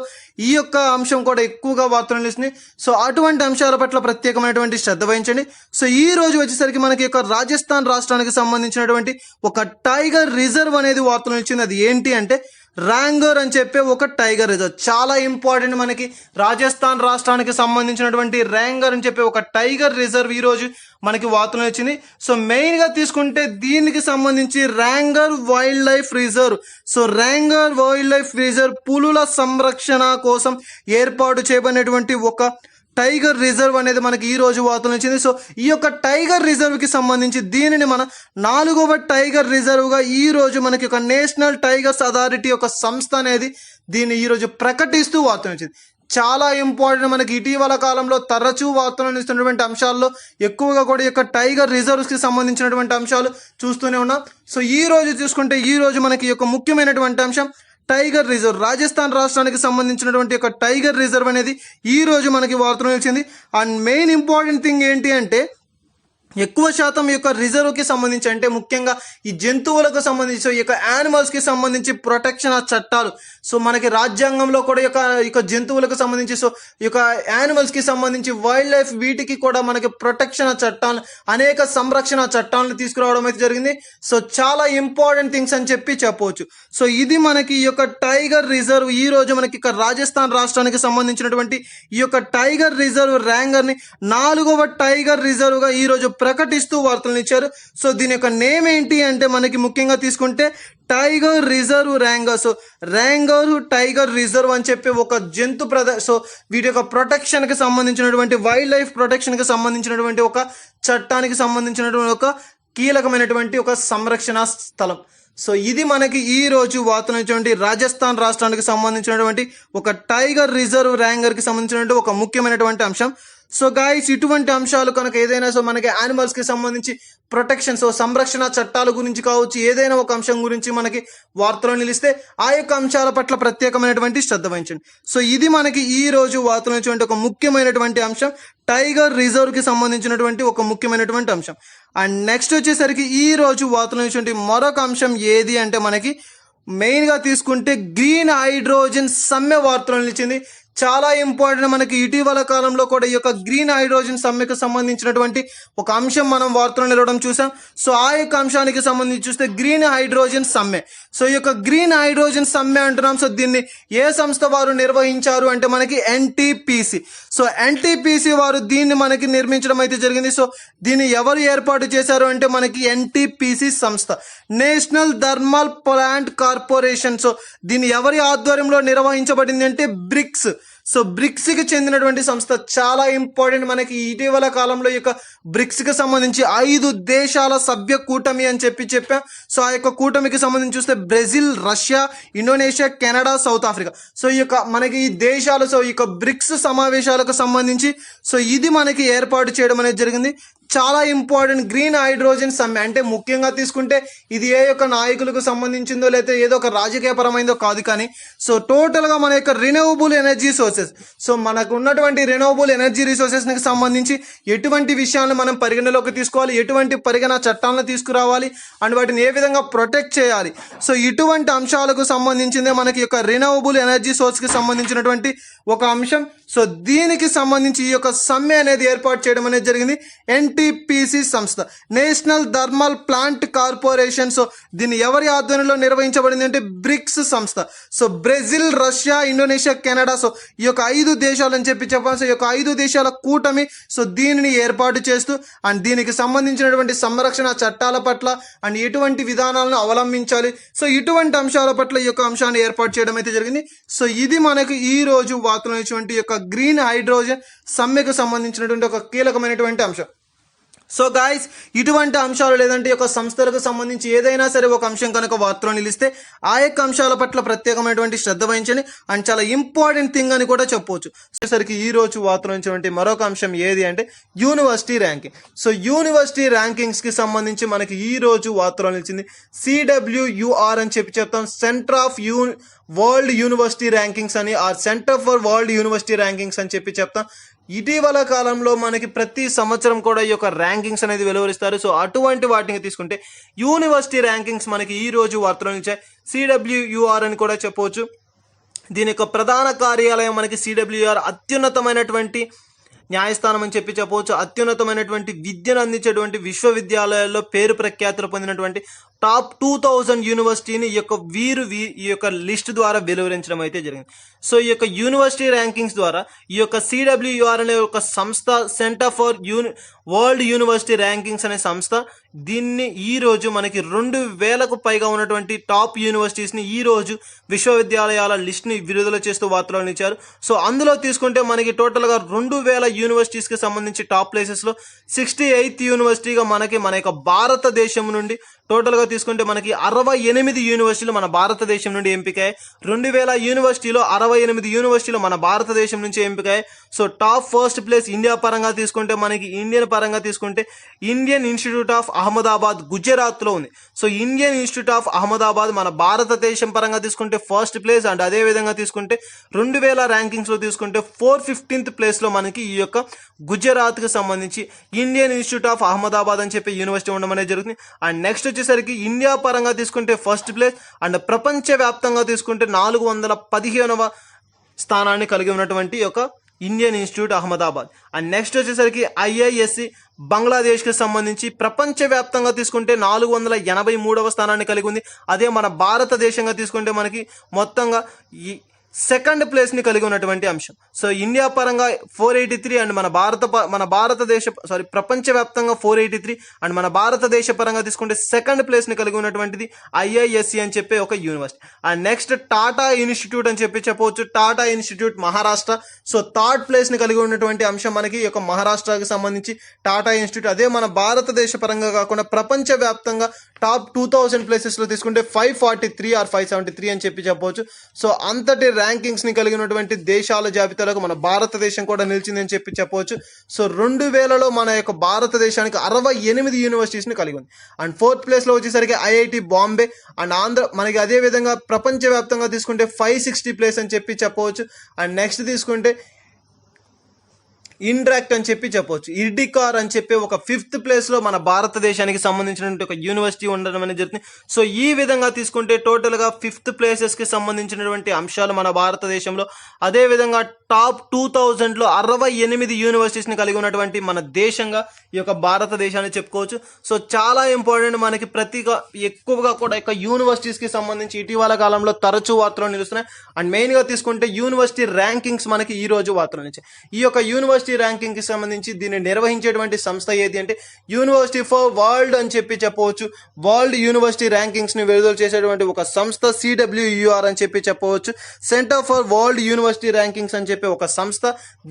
ఈ యొక్క అంశం కూడా ఎక్కువగా వార్తలు నిలుస్తుంది. సో అటువంటి అంశాల పట్ల ప్రత్యేకమైనటువంటి శ్రద్ధ వహించండి. సో ఈ రోజు వచ్చేసరికి మనకి యొక్క రాజస్థాన్ రాష్ట్రానికి సంబంధించినటువంటి ఒక టైగర్ రిజర్వ్ అనేది వార్తలు నిలిచింది. అది ఏంటి అంటే రాంగర్ అని చెప్పే ఒక టైగర్ రిజర్వ్. చాలా ఇంపార్టెంట్. మనకి రాజస్థాన్ రాష్ట్రానికి సంబంధించినటువంటి రాంగర్ అని చెప్పే ఒక టైగర్ రిజర్వ్ ఈ రోజు మనకి వార్తలు వచ్చింది. సో మెయిన్ గా తీసుకుంటే దీనికి సంబంధించి రాంగర్ wild life reserve. So రాంగర్ wild life reserve పులుల సంరక్షణ కోసం ఏర్పాటు చేయబడినటువంటి ఒక టైగర్ రిజర్వ్ అనేది మనకి ఈ రోజు వార్తలు వచ్చింది. సో ఈ యొక్క టైగర్ రిజర్వ్ కి సంబంధించి దీనిని మన 4వ టైగర్ రిజర్వ్ గా ఈ రోజు మనకి ఒక నేషనల్ టైగర్స్ అథారిటీ ఒక సంస్థ అనేది దీన్ని ఈ రోజు ప్రకటిస్తూ వార్తలు వచ్చింది. చాలా ఇంపార్టెంట్. మనకి ఇటీవల కాలంలో తరచూ వార్తలు ఇస్తున్నటువంటి అంశాల్లో ఎక్కువగా కూడా ఈ యొక్క టైగర్ రిజర్వ్స్ కి సంబంధించినటువంటి అంశాలు చూస్తూనే ఉన్నాం. సో ఈ రోజు చూసుకుంటే ఈ రోజు మనకి ఈ యొక్క ముఖ్యమైనటువంటి అంశం టైగర్ రిజర్వ్. రాజస్థాన్ రాష్ట్రానికి సంబంధించినటువంటి ఒక టైగర్ రిజర్వ్ అనేది ఈ రోజు మనకి వార్తలు నిలిచింది. అండ్ మెయిన్ ఇంపార్టెంట్ థింగ్ ఏంటి అంటే ఎక్కువ శాతం ఈ యొక్క రిజర్వ్ కి సంబంధించి అంటే ముఖ్యంగా ఈ జంతువులకు సంబంధించి ఈ యొక్క యానిమల్స్ కి సంబంధించి ప్రొటెక్షన్ చట్టాలు. సో మనకి రాజ్యాంగంలో కూడా ఈ యొక్క జంతువులకు సంబంధించి సో ఈ యొక్క యానిమల్స్ కి సంబంధించి వైల్డ్ లైఫ్ వీటికి కూడా మనకి ప్రొటెక్షన్ చట్టాలు అనేక సంరక్షణ చట్టాలను తీసుకురావడం అయితే జరిగింది. సో చాలా ఇంపార్టెంట్ థింగ్స్ అని చెప్పి చెప్పవచ్చు. సో ఇది మనకి ఈ యొక్క టైగర్ రిజర్వ్ ఈ రోజు మనకి ఇక్కడ రాజస్థాన్ రాష్ట్రానికి సంబంధించినటువంటి ఈ యొక్క టైగర్ రిజర్వ్ రాంగర్ ని 4వ టైగర్ రిజర్వ్ గా ఈ రోజు ప్రకటిస్తూ వార్తలను ఇచ్చారు. సో దీని యొక్క నేమ్ ఏంటి అంటే మనకి ముఖ్యంగా తీసుకుంటే tiger reserve రాంగర్. So రాంగర్ tiger reserve అని చెప్పి ఒక జంతు సో వీటి యొక్క ప్రొటెక్షన్ కి సంబంధించినటువంటి వైల్డ్ లైఫ్ ప్రొటెక్షన్ కి సంబంధించినటువంటి ఒక చట్టానికి సంబంధించినటువంటి ఒక కీలకమైనటువంటి ఒక సంరక్షణ స్థలం. సో ఇది మనకి ఈ రోజు వార్తలు రాజస్థాన్ రాష్ట్రానికి సంబంధించినటువంటి ఒక టైగర్ రిజర్వ్ రాంగర్ కి సంబంధించినటువంటి ఒక ముఖ్యమైనటువంటి అంశం. సో గాయస్ ఇటువంటి అంశాలు కనుక ఏదైనా సో మనకి యానిమల్స్ కి సంబంధించి ప్రొటెక్షన్ సో సంరక్షణ చట్టాల గురించి కావచ్చు ఏదైనా ఒక అంశం గురించి మనకి వార్తలు నిలిస్తే ఆ యొక్క అంశాల పట్ల ప్రత్యేకమైనటువంటి శ్రద్ధ వహించండి. సో ఇది మనకి ఈ రోజు వార్తలు నిలిచినటువంటి ఒక ముఖ్యమైనటువంటి అంశం టైగర్ రిజర్వ్ కి సంబంధించినటువంటి ఒక ముఖ్యమైనటువంటి అంశం. అండ్ నెక్స్ట్ వచ్చేసరికి ఈ రోజు వార్తలు నిలిచినటువంటి మరొక అంశం ఏది అంటే మనకి మెయిన్ గా తీసుకుంటే గ్రీన్ హైడ్రోజన్ సమ్మె వార్తలు నిలిచింది. చాలా ఇంపార్టెంట్. మనకి ఇటీవల కాలంలో కూడా ఈ యొక్క గ్రీన్ హైడ్రోజన్ సమ్మెకు సంబంధించినటువంటి ఒక అంశం మనం వార్తలు నిలవడం చూసాం. సో ఆ యొక్క అంశానికి సంబంధించి చూస్తే గ్రీన్ హైడ్రోజన్ సమ్మె. సో ఈ యొక్క గ్రీన్ హైడ్రోజన్ సమ్మె అంటున్నాం. సో దీన్ని ఏ సంస్థ వారు నిర్వహించారు అంటే మనకి ఎన్టీపీసీ. సో ఎన్టీపీసీ వారు దీన్ని మనకి నిర్మించడం అయితే జరిగింది. సో దీన్ని ఎవరు ఏర్పాటు చేశారు అంటే మనకి ఎన్టీపీసీ సంస్థ, national thermal plant corporation. So దీన్ని ఎవరి ఆధ్వర్యంలో నిర్వహించబడింది అంటే బ్రిక్స్. సో బ్రిక్స్ కి చెందినటువంటి సంస్థ. చాలా ఇంపార్టెంట్. మనకి ఇటీవల కాలంలో ఈ యొక్క బ్రిక్స్ కి సంబంధించి 5 దేశాల సభ్య కూటమి అని చెప్పాం. సో ఆ యొక్క కూటమికి సంబంధించి చూస్తే Brazil, Russia, Indonesia, Canada, south Africa. So ఈ యొక్క మనకి ఈ దేశాలు సో ఈ యొక్క బ్రిక్స్ సమావేశాలకు సంబంధించి సో ఇది మనకి ఏర్పాటు చేయడం అనేది జరిగింది. చాలా ఇంపార్టెంట్. గ్రీన్ హైడ్రోజన్ సమ్మె అంటే ముఖ్యంగా తీసుకుంటే ఇది ఏ యొక్క నాయకులకు సంబంధించిందో లేదా ఏదో ఒక రాజకీయ పరమైందో కాదు, కానీ సో టోటల్ గా మన యొక్క రినూవబుల్ ఎనర్జీ సోర్సెస్ సో మనకు ఉన్నటువంటి రినూవబుల్ ఎనర్జీ రిసోర్సెస్ కి సంబంధించి ఎటువంటి విషయాలను మనం పరిగణలోకి తీసుకోవాలి, ఎటువంటి పరిగణ చట్టాలను తీసుకురావాలి అండ్ వాటిని ఏ విధంగా ప్రొటెక్ట్ చేయాలి. సో ఇటువంటి అంశాలకు సంబంధించిందే మనకి యొక్క రినూవబుల్ ఎనర్జీ సోర్స్ కి సంబంధించినటువంటి ఒక అంశం. సో దీనికి సంబంధించి ఈ యొక్క సమ్మె అనేది ఏర్పాటు చేయడం అనేది జరిగింది ఎన్టీపీసీ సంస్థ, national thermal plant corporation. So దీన్ని ఎవరి ఆధ్వర్యంలో నిర్వహించబడింది అంటే బ్రిక్స్ సంస్థ. So Brazil, Russia, Indonesia, Canada, so ఈ యొక్క 5 దేశాలు అని చెప్పాలి. సో ఈ యొక్క 5 దేశాల కూటమి సో దీనిని ఏర్పాటు చేస్తూ అండ్ దీనికి సంబంధించినటువంటి సంరక్షణ చట్టాల పట్ల అండ్ ఎటువంటి విధానాలను అవలంబించాలి, సో ఇటువంటి అంశాల పట్ల ఈ యొక్క అంశాన్ని ఏర్పాటు చేయడం అయితే జరిగింది. సో ఇది మనకు ఈ రోజు వార్తలు ఇచ్చినటువంటి యొక్క గ్రీన్ హైడ్రోజన్ సమ్మెకు సంబంధించినటువంటి ఒక కీలకమైనటువంటి అంశం. సో గాయస్, ఇటువంటి అంశాలు లేదంటే ఒక సంస్థలకు సంబంధించి ఏదైనా సరే ఒక అంశం కనుక వార్తలో నిలిస్తే ఆ యొక్క అంశాల పట్ల ప్రత్యేకమైనటువంటి శ్రద్ధ వహించండి అండ్ చాలా ఇంపార్టెంట్ థింగ్ అని కూడా చెప్పవచ్చు. సరికి ఈ రోజు వార్తలో నుంచి మరొక అంశం ఏది అంటే university ranking. So university rankings కి సంబంధించి మనకి ఈ రోజు వార్తలో నిలిచింది CWUR అని చెప్తాం, center of world university rankings అని, or center for world university rankings అని చెప్తాం. ఇటీవల కాలంలో మనకి ప్రతి సంవత్సరం కూడా ఈ యొక్క ర్యాంకింగ్స్ అనేది వెలువరిస్తారు. సో అటువంటి వాటిని తీసుకుంటే యూనివర్సిటీ ర్యాంకింగ్స్ మనకి ఈ రోజు వార్తలో నిలిచాయి. CWUR అని కూడా చెప్పవచ్చు. దీని యొక్క ప్రధాన కార్యాలయం మనకి CWUR అత్యున్నతమైనటువంటి న్యాయస్థానం అని చెప్పవచ్చు. అత్యున్నతమైనటువంటి విద్యను అందించేటువంటి విశ్వవిద్యాలయాల్లో పేరు ప్రఖ్యాతులు పొందినటువంటి టాప్ 2000 యూనివర్సిటీని ఈ యొక్క లిస్ట్ ద్వారా వెలువరించడం అయితే జరిగింది. సో ఈ యొక్క యూనివర్సిటీ ర్యాంకింగ్స్ ద్వారా ఈ యొక్క CWUR అనే ఒక సంస్థ, centre for world university rankings అనే సంస్థ, దీన్ని ఈ రోజు మనకి 2000కు పైగా ఉన్నటువంటి టాప్ యూనివర్సిటీస్ని ఈ రోజు విశ్వవిద్యాలయాల లిస్ట్ని విడుదల చేస్తూ వార్తలు ఇచ్చారు. సో అందులో తీసుకుంటే మనకి టోటల్గా 2000 యూనివర్సిటీస్కి సంబంధించి టాప్ ప్లేసెస్లో 68th యూనివర్సిటీగా మనకి మన యొక్క భారతదేశం నుండి టోటల్గా తీసుకుంటే మనకి 68 యూనివర్సిటీలు మన భారతదేశం నుండి ఎంపికయ్యాయి. 2000 యూనివర్సిటీలో 68 యూనివర్సిటీలు మన భారతదేశం నుంచి ఎంపికయ్యాయి. So top first place India పరంగా తీసుకుంటే మనకి ఇండియన్ పరంగా తీసుకుంటే ఇండియన్ ఇన్స్టిట్యూట్ ఆఫ్ అహ్మదాబాద్ గుజరాత్లో ఉంది. So Indian institute of Ahmedabad మన భారతదేశం పరంగా తీసుకుంటే ఫస్ట్ ప్లేస్ అండ్ అదే విధంగా తీసుకుంటే 2000 ర్యాంకింగ్స్లో తీసుకుంటే 415th ప్లేస్లో మనకి ఈ యొక్క గుజరాత్కి సంబంధించి ఇండియన్ ఇన్స్టిట్యూట్ ఆఫ్ అహ్మదాబాద్ అని చెప్పి యూనివర్సిటీ ఉండడం అనేది జరుగుతుంది. అండ్ నెక్స్ట్ వచ్చేసరికి ఇండియా పరంగా తీసుకుంటే ఫస్ట్ ప్లేస్ అండ్ ప్రపంచ వ్యాప్తంగా తీసుకుంటే 415వ స్థానాన్ని కలిగి ఉన్నటువంటి ఒక Indian institute Ahmedabad. And next వచ్చేసరికి IISc బంగ్లాదేశ్కి సంబంధించి ప్రపంచవ్యాప్తంగా తీసుకుంటే 483వ స్థానాన్ని కలిగి ఉంది. అదే మన భారతదేశంగా తీసుకుంటే మనకి మొత్తంగా ఈ సెకండ్ ప్లేస్ని కలిగి ఉన్నటువంటి అంశం. సో ఇండియా పరంగా 483 అండ్ ప్రపంచవ్యాప్తంగా 483 అండ్ మన భారతదేశ పరంగా తీసుకుంటే సెకండ్ ప్లేస్ని కలిగి ఉన్నటువంటిది IISc అని చెప్పే ఒక university. And next Tata institute అని చెప్పవచ్చు. Tata institute Maharashtra. So third ప్లేస్ని కలిగి ఉన్నటువంటి అంశం మనకి ఈ యొక్క మహారాష్ట్రకి సంబంధించి టాటా ఇన్స్టిట్యూట్. అదే మన భారతదేశ పరంగా కాకుండా ప్రపంచవ్యాప్తంగా టాప్ 2000 ప్లేసెస్లో తీసుకుంటే 543 ఆర్ 573 అని చెప్పవచ్చు. సో అంతటి ర్యాంకింగ్స్ని కలిగినటువంటి దేశాల జాబితాలకు మన భారతదేశం కూడా నిలిచిందని చెప్పవచ్చు. సో 2000లో మన యొక్క భారతదేశానికి 68 యూనివర్సిటీస్ని కలిగి ఉంది. అండ్ 4th ప్లేస్లో వచ్చేసరికి IIT బాంబే అండ్ ఆంధ్ర మనకి అదే విధంగా ప్రపంచవ్యాప్తంగా తీసుకుంటే 560 ప్లేస్ అని చెప్పవచ్చు. అండ్ నెక్స్ట్ తీసుకుంటే ఇండ్రాక్ట్ అని చెప్పవచ్చు. ఇర్డికార్ అని చెప్పి ఒక 5th ప్లేస్లో మన భారతదేశానికి సంబంధించినటువంటి ఒక యూనివర్సిటీ ఉండడం అనేది జరుగుతుంది. సో ఈ విధంగా తీసుకుంటే టోటల్గా 5th ప్లేసెస్కి సంబంధించినటువంటి అంశాలు మన భారతదేశంలో. అదేవిధంగా టాప్ 2000లో 68 యూనివర్సిటీస్ని కలిగి ఉన్నటువంటి మన దేశంగా ఈ యొక్క భారతదేశాన్ని చెప్పుకోవచ్చు. సో చాలా ఇంపార్టెంట్ మనకి ఎక్కువగా కూడా యొక్క యూనివర్సిటీస్కి సంబంధించి ఇటీవల కాలంలో తరచూ వార్తలు నిలుస్తున్నాయి. అండ్ మెయిన్గా తీసుకుంటే యూనివర్సిటీ ర్యాంకింగ్స్ మనకి ఈ రోజు వార్తలు నుంచి ఈ యొక్క యూనివర్సిటీ ర్యాంకింగ్ కి సంబంధించి దీన్ని నిర్వహించేటువంటి సంస్థ ఏది అంటే యూనివర్సిటీ ఫర్ వరల్డ్ అని చెప్పవచ్చు. వరల్డ్ యూనివర్సిటీ ర్యాంకింగ్స్ ని విడుదల చేసేటువంటి ఒక సంస్థ CWUR అని చెప్పవచ్చు. Centre for world university rankings అని చెప్పి ఒక సంస్థ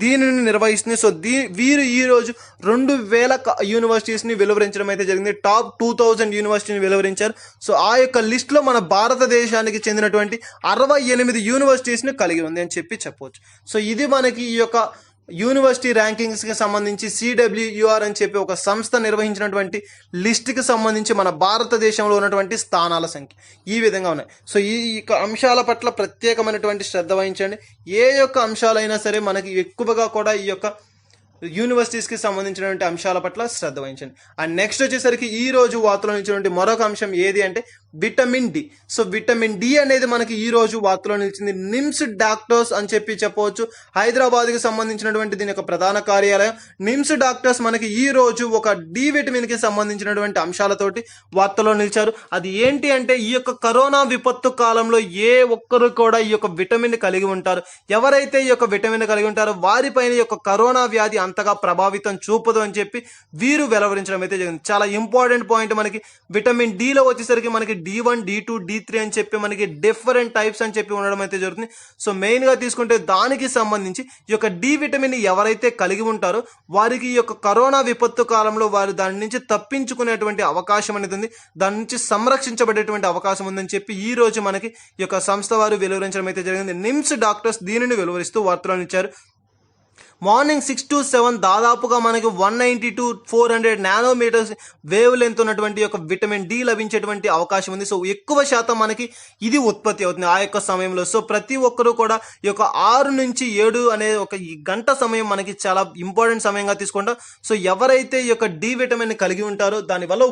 దీనిని నిర్వహిస్తుంది. సో వీరు ఈ రోజు 2000 యూనివర్సిటీస్ ని వెలువరించడం అయితే జరిగింది. టాప్ 2000 యూనివర్సిటీని వెలువరించారు. సో ఆ యొక్క లిస్ట్ లో మన భారతదేశానికి చెందినటువంటి 68 యూనివర్సిటీస్ ని కలిగి ఉంది అని చెప్పవచ్చు. సో ఇది మనకి ఈ యొక్క యూనివర్సిటీ ర్యాంకింగ్స్ కి సంబంధించి CWUR అని చెప్పి ఒక సంస్థ నిర్వహించినటువంటి లిస్ట్ కి సంబంధించి మన భారతదేశంలో ఉన్నటువంటి స్థానాల సంఖ్య ఈ విధంగా ఉన్నాయి. సో ఈ అంశాల పట్ల ప్రత్యేకమైనటువంటి శ్రద్ధ వహించండి. ఏ యొక్క అంశాలైనా సరే మనకి ఎక్కువగా కూడా ఈ యొక్క యూనివర్సిటీస్కి సంబంధించినటువంటి అంశాల పట్ల శ్రద్ధ వహించండి. అండ్ నెక్స్ట్ వచ్చేసరికి ఈ రోజు వార్తలో నిలిచినటువంటి మరొక అంశం ఏది అంటే vitamin D. So vitamin D అనేది మనకి ఈ రోజు వార్తలో నిలిచింది. నిమ్స్ డాక్టర్స్ అని చెప్పవచ్చు. హైదరాబాద్కి సంబంధించినటువంటి దీని యొక్క ప్రధాన కార్యాలయం నిమ్స్ డాక్టర్స్ మనకి ఈ రోజు ఒక డి విటమిన్కి సంబంధించినటువంటి అంశాలతోటి వార్తలో నిలిచారు. అది ఏంటి అంటే ఈ యొక్క కరోనా విపత్తు కాలంలో ఏ ఒక్కరు కూడా ఈ యొక్క విటమిన్ కలిగి ఉంటారు. ఎవరైతే ఈ యొక్క విటమిన్ కలిగి ఉంటారో వారిపైన ఈ యొక్క కరోనా వ్యాధి అంతగా ప్రభావితం చూపదు అని చెప్పి వీరు వెలువరించడం అయితే జరిగింది. చాలా ఇంపార్టెంట్ పాయింట్ మనకి విటమిన్ డిలో వచ్చేసరికి మనకి D1, D2, D3 అని చెప్పి మనకి డిఫరెంట్ టైప్స్ అని చెప్పి ఉండడం అయితే జరుగుతుంది. సో మెయిన్ గా తీసుకుంటే దానికి సంబంధించి ఈ యొక్క డి విటమిన్ ఎవరైతే కలిగి ఉంటారో వారికి ఈ యొక్క కరోనా విపత్తు కాలంలో వారు దాని నుంచి తప్పించుకునేటువంటి అవకాశం అనేది ఉంది, దాని నుంచి సంరక్షించబడేటువంటి అవకాశం ఉందని చెప్పి ఈ రోజు మనకి ఈ యొక్క సంస్థ వారు వెలువరించడం అయితే జరిగింది. నిమ్స్ డాక్టర్స్ దీనిని వెలువరిస్తూ వార్తలను ఇచ్చారు. మార్నింగ్ 6 to 7 దాదాపుగా మనకి 190 to 400 నానోమీటర్స్ వేవ్ లెంత్ ఉన్నటువంటి యొక్క విటమిన్ డి లభించేటువంటి అవకాశం ఉంది. సో ఎక్కువ శాతం మనకి ఇది ఉత్పత్తి అవుతుంది ఆ యొక్క సమయంలో. సో ప్రతి ఒక్కరూ కూడా ఈ యొక్క 6 నుంచి 7 అనే ఒక ఈ గంట సమయం మనకి చాలా ఇంపార్టెంట్ సమయంగా తీసుకుంటాం. సో ఎవరైతే ఈ యొక్క డి విటమిన్ కలిగి ఉంటారో దానివల్ల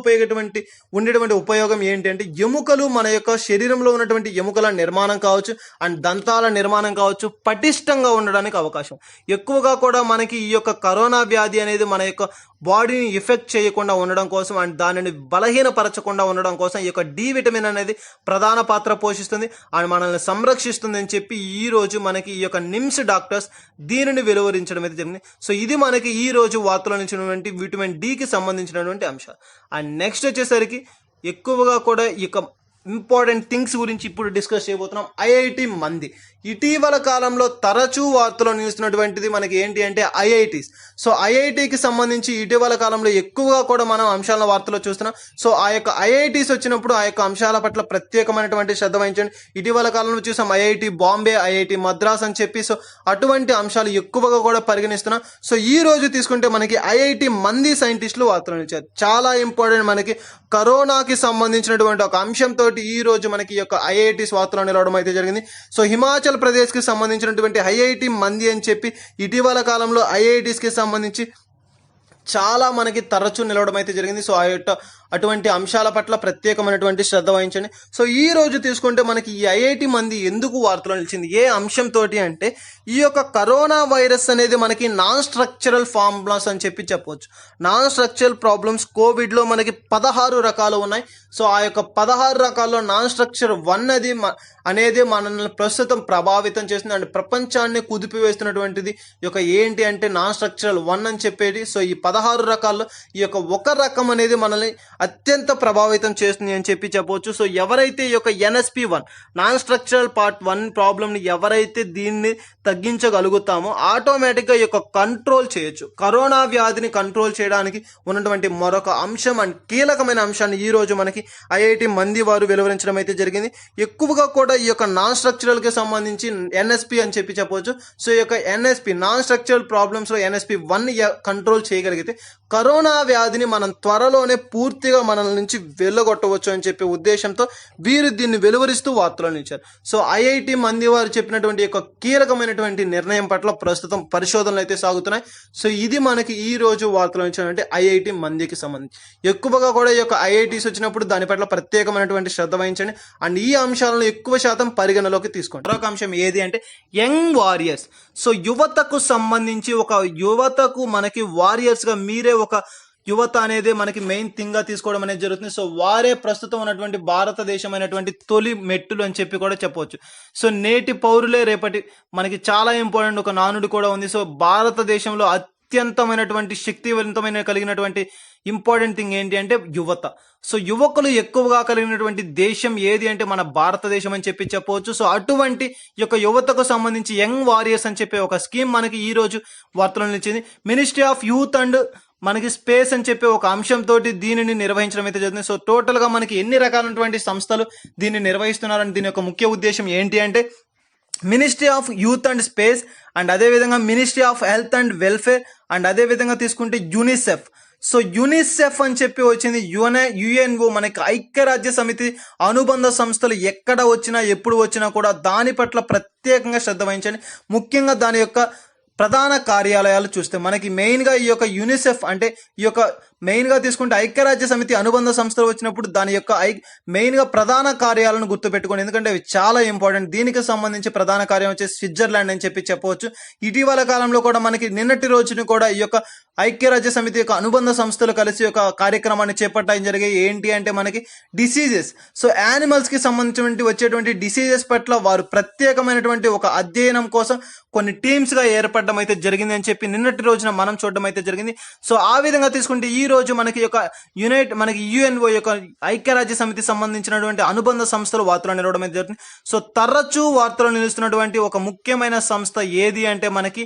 ఉండేటువంటి ఉపయోగం ఏంటి అంటే ఎముకలు మన యొక్క శరీరంలో ఉన్నటువంటి ఎముకల నిర్మాణం కావచ్చు అండ్ దంతాల నిర్మాణం కావచ్చు పటిష్టంగా ఉండడానికి అవకాశం ఎక్కువగా కూడా మనకి ఈ యొక్క కరోనా వ్యాధి అనేది మన యొక్క బాడీని ఎఫెక్ట్ చేయకుండా ఉండడం కోసం అండ్ దానిని బలహీనపరచకుండా ఉండడం కోసం ఈ యొక్క డి విటమిన్ అనేది ప్రధాన పాత్ర పోషిస్తుంది అండ్ మనల్ని సంరక్షిస్తుంది అని చెప్పి ఈ రోజు మనకి ఈ యొక్క నిమ్స్ డాక్టర్స్ దీనిని వెలువరించడం అయితే జరిగింది. సో ఇది మనకి ఈ రోజు వార్తలో నుంచినటువంటి విటమిన్ డికి సంబంధించినటువంటి అంశాలు. అండ్ నెక్స్ట్ వచ్చేసరికి ఎక్కువగా కూడా ఈ యొక్క ఇంపార్టెంట్ థింగ్స్ గురించి ఇప్పుడు డిస్కస్ చేయబోతున్నాం. ఐఐటి మంది ఇటీవల కాలంలో తరచూ వార్తలో నిలుస్తున్నటువంటిది మనకి ఏంటి అంటే ఐఐటీస్. సో ఐఐటికి సంబంధించి ఇటీవల కాలంలో ఎక్కువగా కూడా మనం అంశాల వార్తలో చూస్తున్నాం. సో ఆ యొక్క ఐఐటీస్ వచ్చినప్పుడు ఆ యొక్క అంశాల పట్ల ప్రత్యేకమైనటువంటి శ్రద్ధ వహించండి. ఇటీవల కాలంలో చూసాం ఐఐటి బాంబే, ఐఐటి మద్రాస్ అని చెప్పి. సో అటువంటి అంశాలు ఎక్కువగా కూడా పరిగణిస్తున్నాం. సో ఈ రోజు తీసుకుంటే మనకి ఐఐటి మంది సైంటిస్టులు వార్తలు నిలిచారు. చాలా ఇంపార్టెంట్ మనకి కరోనాకి సంబంధించినటువంటి ఒక అంశంతో ఈ రోజు మనకి ఈ యొక్క ఐఐటీస్ వార్తలో నిలవడం అయితే జరిగింది. సో హిమాచల్ ప్రదేశ్ కి సంబంధించినటువంటి ఐఐటి మంది అని చెప్పి ఇటీవల కాలంలో ఐఐటీస్ కి సంబంధించి చాలా మనకి తరచూ నిలవడం అయితే జరిగింది. సో అటువంటి అంశాల పట్ల ప్రత్యేకమైనటువంటి శ్రద్ధ వహించండి. సో ఈ రోజు తీసుకుంటే మనకి ఈ ఐఐటి మంది ఎందుకు వార్తలో నిలిచింది ఏ అంశంతో అంటే ఈ యొక్క కరోనా వైరస్ అనేది మనకి నాన్ స్ట్రక్చరల్ ఫార్ములాస్ అని చెప్పవచ్చు. నాన్ స్ట్రక్చరల్ ప్రాబ్లమ్స్ కోవిడ్లో మనకి 16 రకాలు ఉన్నాయి. సో ఆ యొక్క 16 రకాల్లో నాన్ స్ట్రక్చర్ 1 అనేది మనల్ని ప్రస్తుతం ప్రభావితం చేస్తుంది అండ్ ప్రపంచాన్ని కుదిపివేస్తున్నటువంటిది ఈ యొక్క ఏంటి అంటే నాన్ స్ట్రక్చరల్ 1 అని చెప్పేది. సో ఈ 16 రకాల్లో ఈ యొక్క ఒక రకం అనేది మనల్ని అత్యంత ప్రభావితం చేస్తుంది అని చెప్పవచ్చు. సో ఎవరైతే ఈ యొక్క NSP1 నాన్ స్ట్రక్చరల్ పార్ట్ 1 ప్రాబ్లమ్ని ఎవరైతే దీన్ని తగ్గించగలుగుతామో ఆటోమేటిక్గా ఈ యొక్క కంట్రోల్ చేయొచ్చు. కరోనా వ్యాధిని కంట్రోల్ చేయడానికి ఉన్నటువంటి మరొక అంశం అండ్ కీలకమైన అంశాన్ని ఈ రోజు మనకి ఐఐటి మంది వారు వెలువరించడం అయితే జరిగింది. ఎక్కువగా కూడా ఈ యొక్క నాన్ స్ట్రక్చరల్ కి సంబంధించి NSP అని చెప్పవచ్చు. సో ఈ యొక్క NSP నాన్ స్ట్రక్చరల్ ప్రాబ్లమ్స్ లో NSP1 కంట్రోల్ చేయగలిగితే కరోనా వ్యాధిని మనం త్వరలోనే పూర్తిగా మన నుంచి వెళ్ళగొట్టవచ్చు అని చెప్పే ఉద్దేశంతో వీరు దీన్ని వెలువరిస్తూ వార్తలు నిలిచారు. సో ఐఐటి మంది వారు చెప్పినటువంటి యొక్క కీలకమైనటువంటి నిర్ణయం పట్ల ప్రస్తుతం పరిశోధనలు అయితే సాగుతున్నాయి. సో ఇది మనకి ఈ రోజు వార్తలు నిలిచినటువంటి ఐఐటి మందికి సంబంధించి ఎక్కువగా కూడా ఈ యొక్క ఐఐటీస్ వచ్చినప్పుడు దాని పట్ల ప్రత్యేకమైనటువంటి శ్రద్ధ వహించండి అండ్ ఈ అంశాలను ఎక్కువ శాతం పరిగణలోకి తీసుకోండి. మరొక అంశం ఏది అంటే యంగ్ వారియర్స్. సో యువతకు సంబంధించి ఒక యువతకు మనకి వారియర్స్ గా మీరే ఒక యువత అనేది మనకి మెయిన్ థింగ్ గా తీసుకోవడం అనేది జరుగుతుంది. సో వారే ప్రస్తుతం ఉన్నటువంటి భారతదేశం అయినటువంటి తొలి మెట్టులు అని చెప్పి కూడా చెప్పవచ్చు. సో నేటి పౌరులే రేపటి మనకి చాలా ఇంపార్టెంట్ ఒక నానుడు కూడా ఉంది. సో భారతదేశంలో అత్యంతమైనటువంటి శక్తివంతమైన కలిగినటువంటి ఇంపార్టెంట్ థింగ్ ఏంటి అంటే యువత. సో యువకులు ఎక్కువగా కలిగినటువంటి దేశం ఏది అంటే మన భారతదేశం అని చెప్పవచ్చు. సో అటువంటి యొక్క యువతకు సంబంధించి యంగ్ వారియర్స్ అని చెప్పే ఒక స్కీమ్ మనకి ఈ రోజు వార్తలు నిలిచింది. మినిస్ట్రీ ఆఫ్ యూత్ అండ్ మనకి స్పేస్ అని చెప్పే ఒక అంశంతో దీనిని నిర్వహించడం అయితే జరుగుతుంది. సో టోటల్ గా మనకి ఎన్ని రకాలైనటువంటి సంస్థలు దీన్ని నిర్వహిస్తున్నారని దీని యొక్క ముఖ్య ఉద్దేశం ఏంటి అంటే ministry of youth and space and అదేవిధంగా ministry of health and welfare and అదేవిధంగా తీసుకుంటే యూనిసెఫ్. సో యూనిసెఫ్ అని చెప్పి వచ్చింది యుఎన్ఓ మనకి ఐక్యరాజ్య సమితి అనుబంధ సంస్థలు ఎక్కడ వచ్చినా ఎప్పుడు వచ్చినా కూడా దాని పట్ల ప్రత్యేకంగా శ్రద్ధ వహించండి. ముఖ్యంగా దాని యొక్క ప్రధాన కార్యాలయాలు చూస్తే మనకి మెయిన్గా ఈ యొక్క యూనిసెఫ్ అంటే ఈ యొక్క మెయిన్గా తీసుకుంటే ఐక్యరాజ్య సమితి అనుబంధ సంస్థలు వచ్చినప్పుడు దాని యొక్క మెయిన్గా ప్రధాన కార్యాలను గుర్తుపెట్టుకోండి, ఎందుకంటే అవి చాలా ఇంపార్టెంట్. దీనికి సంబంధించి ప్రధాన కార్యం వచ్చేసి స్విట్జర్లాండ్ అని చెప్పవచ్చు. ఇటీవల కాలంలో కూడా మనకి నిన్నటి రోజున కూడా ఈ యొక్క ఐక్యరాజ్య సమితి యొక్క అనుబంధ సంస్థలు కలిసి ఒక కార్యక్రమాన్ని చేపట్టడం జరిగాయి. ఏంటి అంటే మనకి డిసీజెస్, సో యానిమల్స్ కి సంబంధించినటువంటి వచ్చేటువంటి డిసీజెస్ పట్ల వారు ప్రత్యేకమైనటువంటి ఒక అధ్యయనం కోసం కొన్ని టీమ్స్ గా ఏర్పడడం అయితే జరిగింది అని చెప్పి నిన్నటి రోజున మనం చూడడం అయితే జరిగింది. సో ఆ విధంగా తీసుకుంటే ఈ రోజు మనకి యొక్క మనకి యుఎన్ఓ యొక్క ఐక్యరాజ్య సమితి సంబంధించినటువంటి అనుబంధ సంస్థలు వార్తలు నిలవడం అయితే జరుగుతుంది. సో తరచూ వార్తలు నిలుస్తున్నటువంటి ఒక ముఖ్యమైన సంస్థ ఏది అంటే మనకి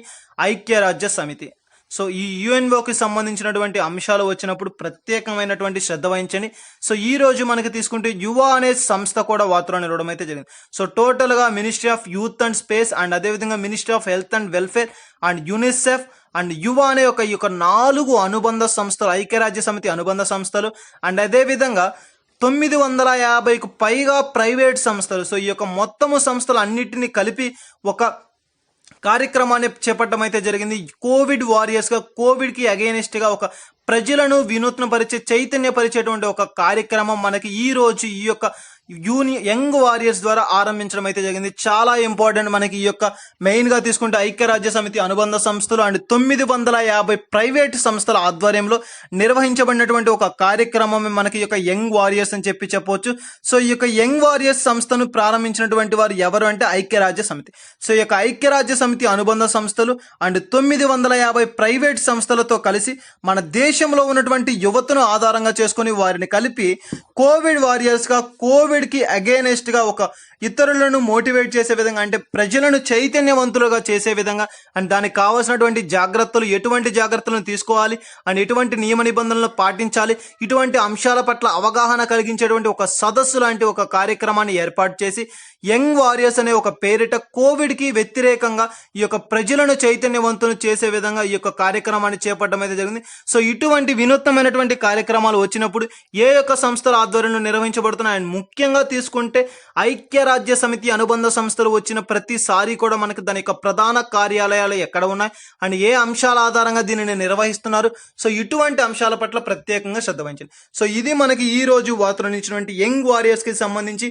ఐక్యరాజ్య సమితి. సో ఈ యుఎన్ఓకి సంబంధించినటువంటి అంశాలు వచ్చినప్పుడు ప్రత్యేకమైనటువంటి శ్రద్ధ వహించండి. సో ఈ రోజు మనకి తీసుకుంటే యువ అనే సంస్థ కూడా వార్తలు నిలవడం అయితే జరిగింది. సో టోటల్ గా ministry of youth and space and అదేవిధంగా ministry of health and welfare and UNICEF and Yuva అనే ఈ యొక్క 4 అనుబంధ సంస్థలు, ఐక్యరాజ్య సమితి అనుబంధ సంస్థలు అండ్ అదేవిధంగా 950కు పైగా ప్రైవేట్ సంస్థలు. సో ఈ యొక్క మొత్తము సంస్థలు అన్నిటినీ కలిపి ఒక కార్యక్రమాన్ని చేపట్టడం అయితే జరిగింది. కోవిడ్ వారియర్స్ గా, కోవిడ్ కి అగైనెస్ట్ గా ఒక ప్రజలను వినూత్నపరిచే, చైతన్యపరిచేటువంటి ఒక కార్యక్రమం మనకి ఈ రోజు ఈ యొక్క యంగ్ వారియర్స్ ద్వారా ఆరంభించడం అయితే జరిగింది. చాలా ఇంపార్టెంట్ మనకి ఈ యొక్క మెయిన్ గా తీసుకుంటే ఐక్యరాజ్య సమితి అనుబంధ సంస్థలు అండ్ 950 ప్రైవేట్ సంస్థల ఆధ్వర్యంలో నిర్వహించబడినటువంటి ఒక కార్యక్రమం మనకి ఈ యొక్క యంగ్ వారియర్స్ అని చెప్పవచ్చు. సో ఈ యొక్క యంగ్ వారియర్స్ సంస్థను ప్రారంభించినటువంటి వారు ఎవరు అంటే ఐక్యరాజ్య సమితి. సో ఈ యొక్క ఐక్యరాజ్య సమితి అనుబంధ సంస్థలు అండ్ 950 ప్రైవేట్ సంస్థలతో కలిసి మన దేశంలో ఉన్నటువంటి యువతను ఆధారంగా చేసుకుని వారిని కలిపి కోవిడ్ వారియర్స్ గా, కోవిడ్ కి అగైనెస్ట్ గా ఒక ఇతరులను మోటివేట్ చేసే విధంగా, అంటే ప్రజలను చైతన్యవంతులుగా చేసే విధంగా అండ్ దానికి కావాల్సినటువంటి జాగ్రత్తలు, ఎటువంటి జాగ్రత్తలను తీసుకోవాలి అండ్ ఎటువంటి నియమ నిబంధనలు పాటించాలి, ఇటువంటి అంశాల పట్ల అవగాహన కలిగించేటువంటి ఒక సదస్సు లాంటి ఒక కార్యక్రమాన్ని ఏర్పాటు చేసి యంగ్ వారియర్స్ అనే ఒక పేరిట కోవిడ్ కి వ్యతిరేకంగా ఈ యొక్క ప్రజలను చైతన్యవంతులు చేసే విధంగా ఈ యొక్క కార్యక్రమాన్ని చేపట్టడం అయితే జరిగింది. సో ఇటువంటి వినూత్నమైనటువంటి కార్యక్రమాలు వచ్చినప్పుడు ఏ యొక్క సంస్థల ఆధ్వర్యంలో నిర్వహించబడుతున్నాయి అండ్ ముఖ్యంగా తీసుకుంటే ఐక్యరాజ్య సమితి అనుబంధ సంస్థలు వచ్చిన ప్రతిసారి కూడా మనకి దాని యొక్క ప్రధాన కార్యాలయాలు ఎక్కడ ఉన్నాయి అండ్ ఏ అంశాల ఆధారంగా దీనిని నిర్వహిస్తున్నారు, సో ఇటువంటి అంశాల పట్ల ప్రత్యేకంగా శ్రద్ధ వహించండి. సో ఇది మనకి ఈ రోజు వార్తలు ఇచ్చినటువంటి యంగ్ వారియర్స్ కి సంబంధించి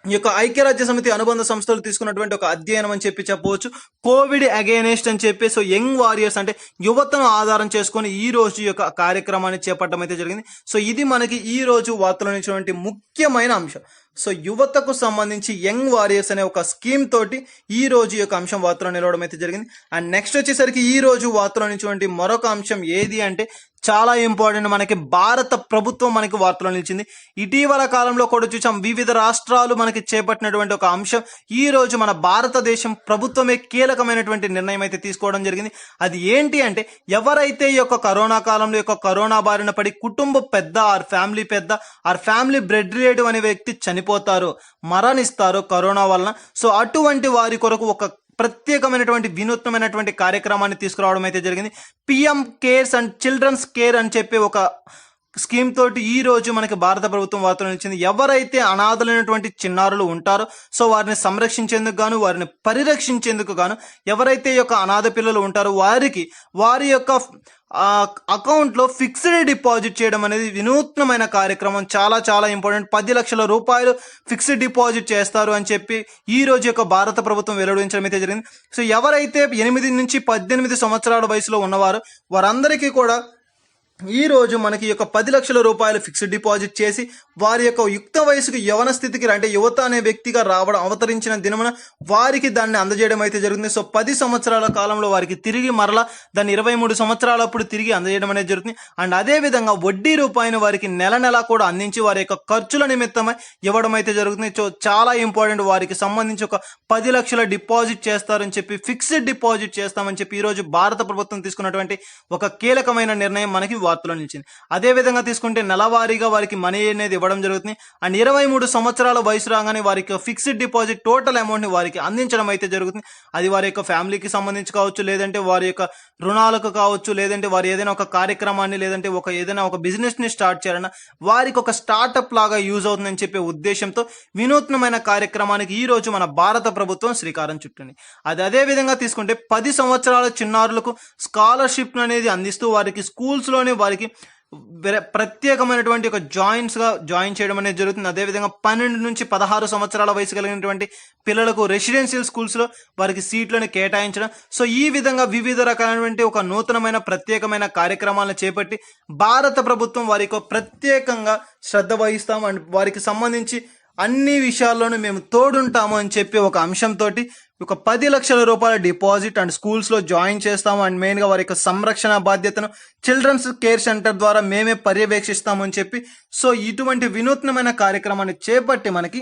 ఈ యొక్క ఐక్యరాజ్య సమితి అనుబంధ సంస్థలు తీసుకున్నటువంటి ఒక అధ్యయనం అని చెప్పవచ్చు. కోవిడ్ అగైనెస్ట్ అని చెప్పి, సో యంగ్ వారియర్స్ అంటే యువతను ఆధారం చేసుకొని ఈ రోజు ఈ యొక్క కార్యక్రమాన్ని చేపట్టడం అయితే జరిగింది. సో ఇది మనకి ఈ రోజు వార్తలు ఇచ్చినటువంటి ముఖ్యమైన అంశం. సో యువతకు సంబంధించి యంగ్ వారియర్స్ అనే ఒక స్కీమ్ తోటి ఈ రోజు ఈ యొక్క అంశం వార్తలో నిలవడం అయితే జరిగింది. అండ్ నెక్స్ట్ వచ్చేసరికి ఈ రోజు వార్తలో నిలిచినటువంటి మరొక అంశం ఏది అంటే చాలా ఇంపార్టెంట్, మనకి భారత ప్రభుత్వం మనకి వార్తలో నిలిచింది. ఇటీవల కాలంలో కూడా చూసాం వివిధ రాష్ట్రాలు మనకి చేపట్టినటువంటి ఒక అంశం. ఈ రోజు మన భారతదేశం ప్రభుత్వమే కీలకమైనటువంటి నిర్ణయం అయితే తీసుకోవడం జరిగింది. అది ఏంటి అంటే ఎవరైతే ఈ యొక్క కరోనా కాలంలో యొక్క కరోనా బారిన పడి కుటుంబ పెద్ద ఆర్ ఫ్యామిలీ బ్లడ్ రిలేటివ్ అనే వ్యక్తి చనిపోతారు, మరణిస్తారు కరోనా వలన, సో అటువంటి వారి కొరకు ఒక ప్రత్యేకమైనటువంటి వినూత్నమైనటువంటి కార్యక్రమాన్ని తీసుకురావడం అయితే జరిగింది. PM cares and children's care అని చెప్పి ఒక స్కీమ్ తోటి ఈ రోజు మనకి భారత ప్రభుత్వం వార్తలు ఇచ్చింది. ఎవరైతే అనాథలైనటువంటి చిన్నారులు ఉంటారో సో వారిని సంరక్షించేందుకు గాను, వారిని పరిరక్షించేందుకు గాను ఎవరైతే ఈ యొక్క అనాథ పిల్లలు ఉంటారో వారికి వారి యొక్క అకౌంట్ లో ఫిక్స్డ్ డిపాజిట్ చేయడం అనేది వినూత్నమైన కార్యక్రమం. చాలా చాలా ఇంపార్టెంట్. 10 లక్షల రూపాయలు ఫిక్స్డ్ డిపాజిట్ చేస్తారు అని చెప్పి ఈ రోజు యొక్క భారత ప్రభుత్వం వెల్లడించడం అయితే జరిగింది. సో ఎవరైతే 8 నుంచి 18 సంవత్సరాల వయసులో ఉన్నవారు వారందరికీ కూడా ఈ రోజు మనకి యొక్క 10 లక్షల రూపాయలు ఫిక్స్డ్ డిపాజిట్ చేసి వారి యొక్క యుక్త వయసుకు యవన స్థితికి అంటే యువత అనే వ్యక్తిగా అవతరించిన దినమున వారికి దాన్ని అందజేయడం అయితే జరుగుతుంది. సో 10 సంవత్సరాల కాలంలో వారికి తిరిగి మరలా దాన్ని 23 సంవత్సరాలప్పుడు తిరిగి అందజేయడం అనేది జరుగుతుంది. అండ్ అదే విధంగా వడ్డీ రూపాయిని వారికి నెల కూడా అందించి వారి యొక్క ఖర్చుల నిమిత్తమై ఇవ్వడం అయితే జరుగుతుంది. సో చాలా ఇంపార్టెంట్. వారికి సంబంధించి ఒక 10 లక్షల డిపాజిట్ చేస్తారని చెప్పి, ఫిక్స్డ్ డిపాజిట్ చేస్తామని చెప్పి ఈ రోజు భారత ప్రభుత్వం తీసుకున్నటువంటి ఒక కీలకమైన నిర్ణయం మనకి వార్తలో నిలిచింది. అదే విధంగా తీసుకుంటే నెలవారీగా వారికి మనీ అనేది ఇవ్వడం జరుగుతుంది. అండ్ 23 సంవత్సరాల వయసు రాగానే వారికి ఫిక్స్డ్ డిపాజిట్ టోటల్ అమౌంట్ ని వారికి అందించడం అయితే జరుగుతుంది. అది వారి యొక్క ఫ్యామిలీకి సంబంధించి కావచ్చు, లేదంటే వారి యొక్క రుణాలకు కావచ్చు, లేదంటే వారు ఏదైనా ఒక కార్యక్రమాన్ని, లేదంటే ఏదైనా ఒక బిజినెస్ ని స్టార్ట్ చేయాలన్నా వారికి ఒక స్టార్ట్అప్ లాగా యూజ్ అవుతుందని చెప్పే ఉద్దేశంతో వినూత్నమైన కార్యక్రమానికి ఈ రోజు మన భారత ప్రభుత్వం శ్రీకారం చుట్టింది. అదే విధంగా తీసుకుంటే 10 సంవత్సరాల చిన్నారులకు స్కాలర్షిప్ అనేది అందిస్తూ వారికి స్కూల్స్ లోనే వారికి ప్రత్యేకమైనటువంటి ఒక జాయిన్ చేయడం అనేది జరుగుతుంది. అదేవిధంగా 12 నుంచి 16 సంవత్సరాల వయసు కలిగినటువంటి పిల్లలకు రెసిడెన్షియల్ స్కూల్స్ లో వారికి సీట్లను కేటాయించడం. సో ఈ విధంగా వివిధ రకాలైనటువంటి ఒక నూతనమైన ప్రత్యేకమైన కార్యక్రమాలను చేపట్టి భారత ప్రభుత్వం వారికి ప్రత్యేకంగా శ్రద్ధ వహిస్తాం అండ్ వారికి సంబంధించి అన్ని విషయాల్లోనూ మేము తోడుంటాము అని చెప్పి ఒక అంశంతో ఒక 10 లక్షల రూపాయల డిపాజిట్ అండ్ స్కూల్స్ లో జాయిన్ చేస్తాము అండ్ మెయిన్ గా వారి యొక్క సంరక్షణ బాధ్యతను చిల్డ్రన్స్ కేర్ సెంటర్ ద్వారా మేమే పర్యవేక్షిస్తాము అని చెప్పి సో ఇటువంటి వినూత్నమైన కార్యక్రమాన్ని చేపట్టి మనకి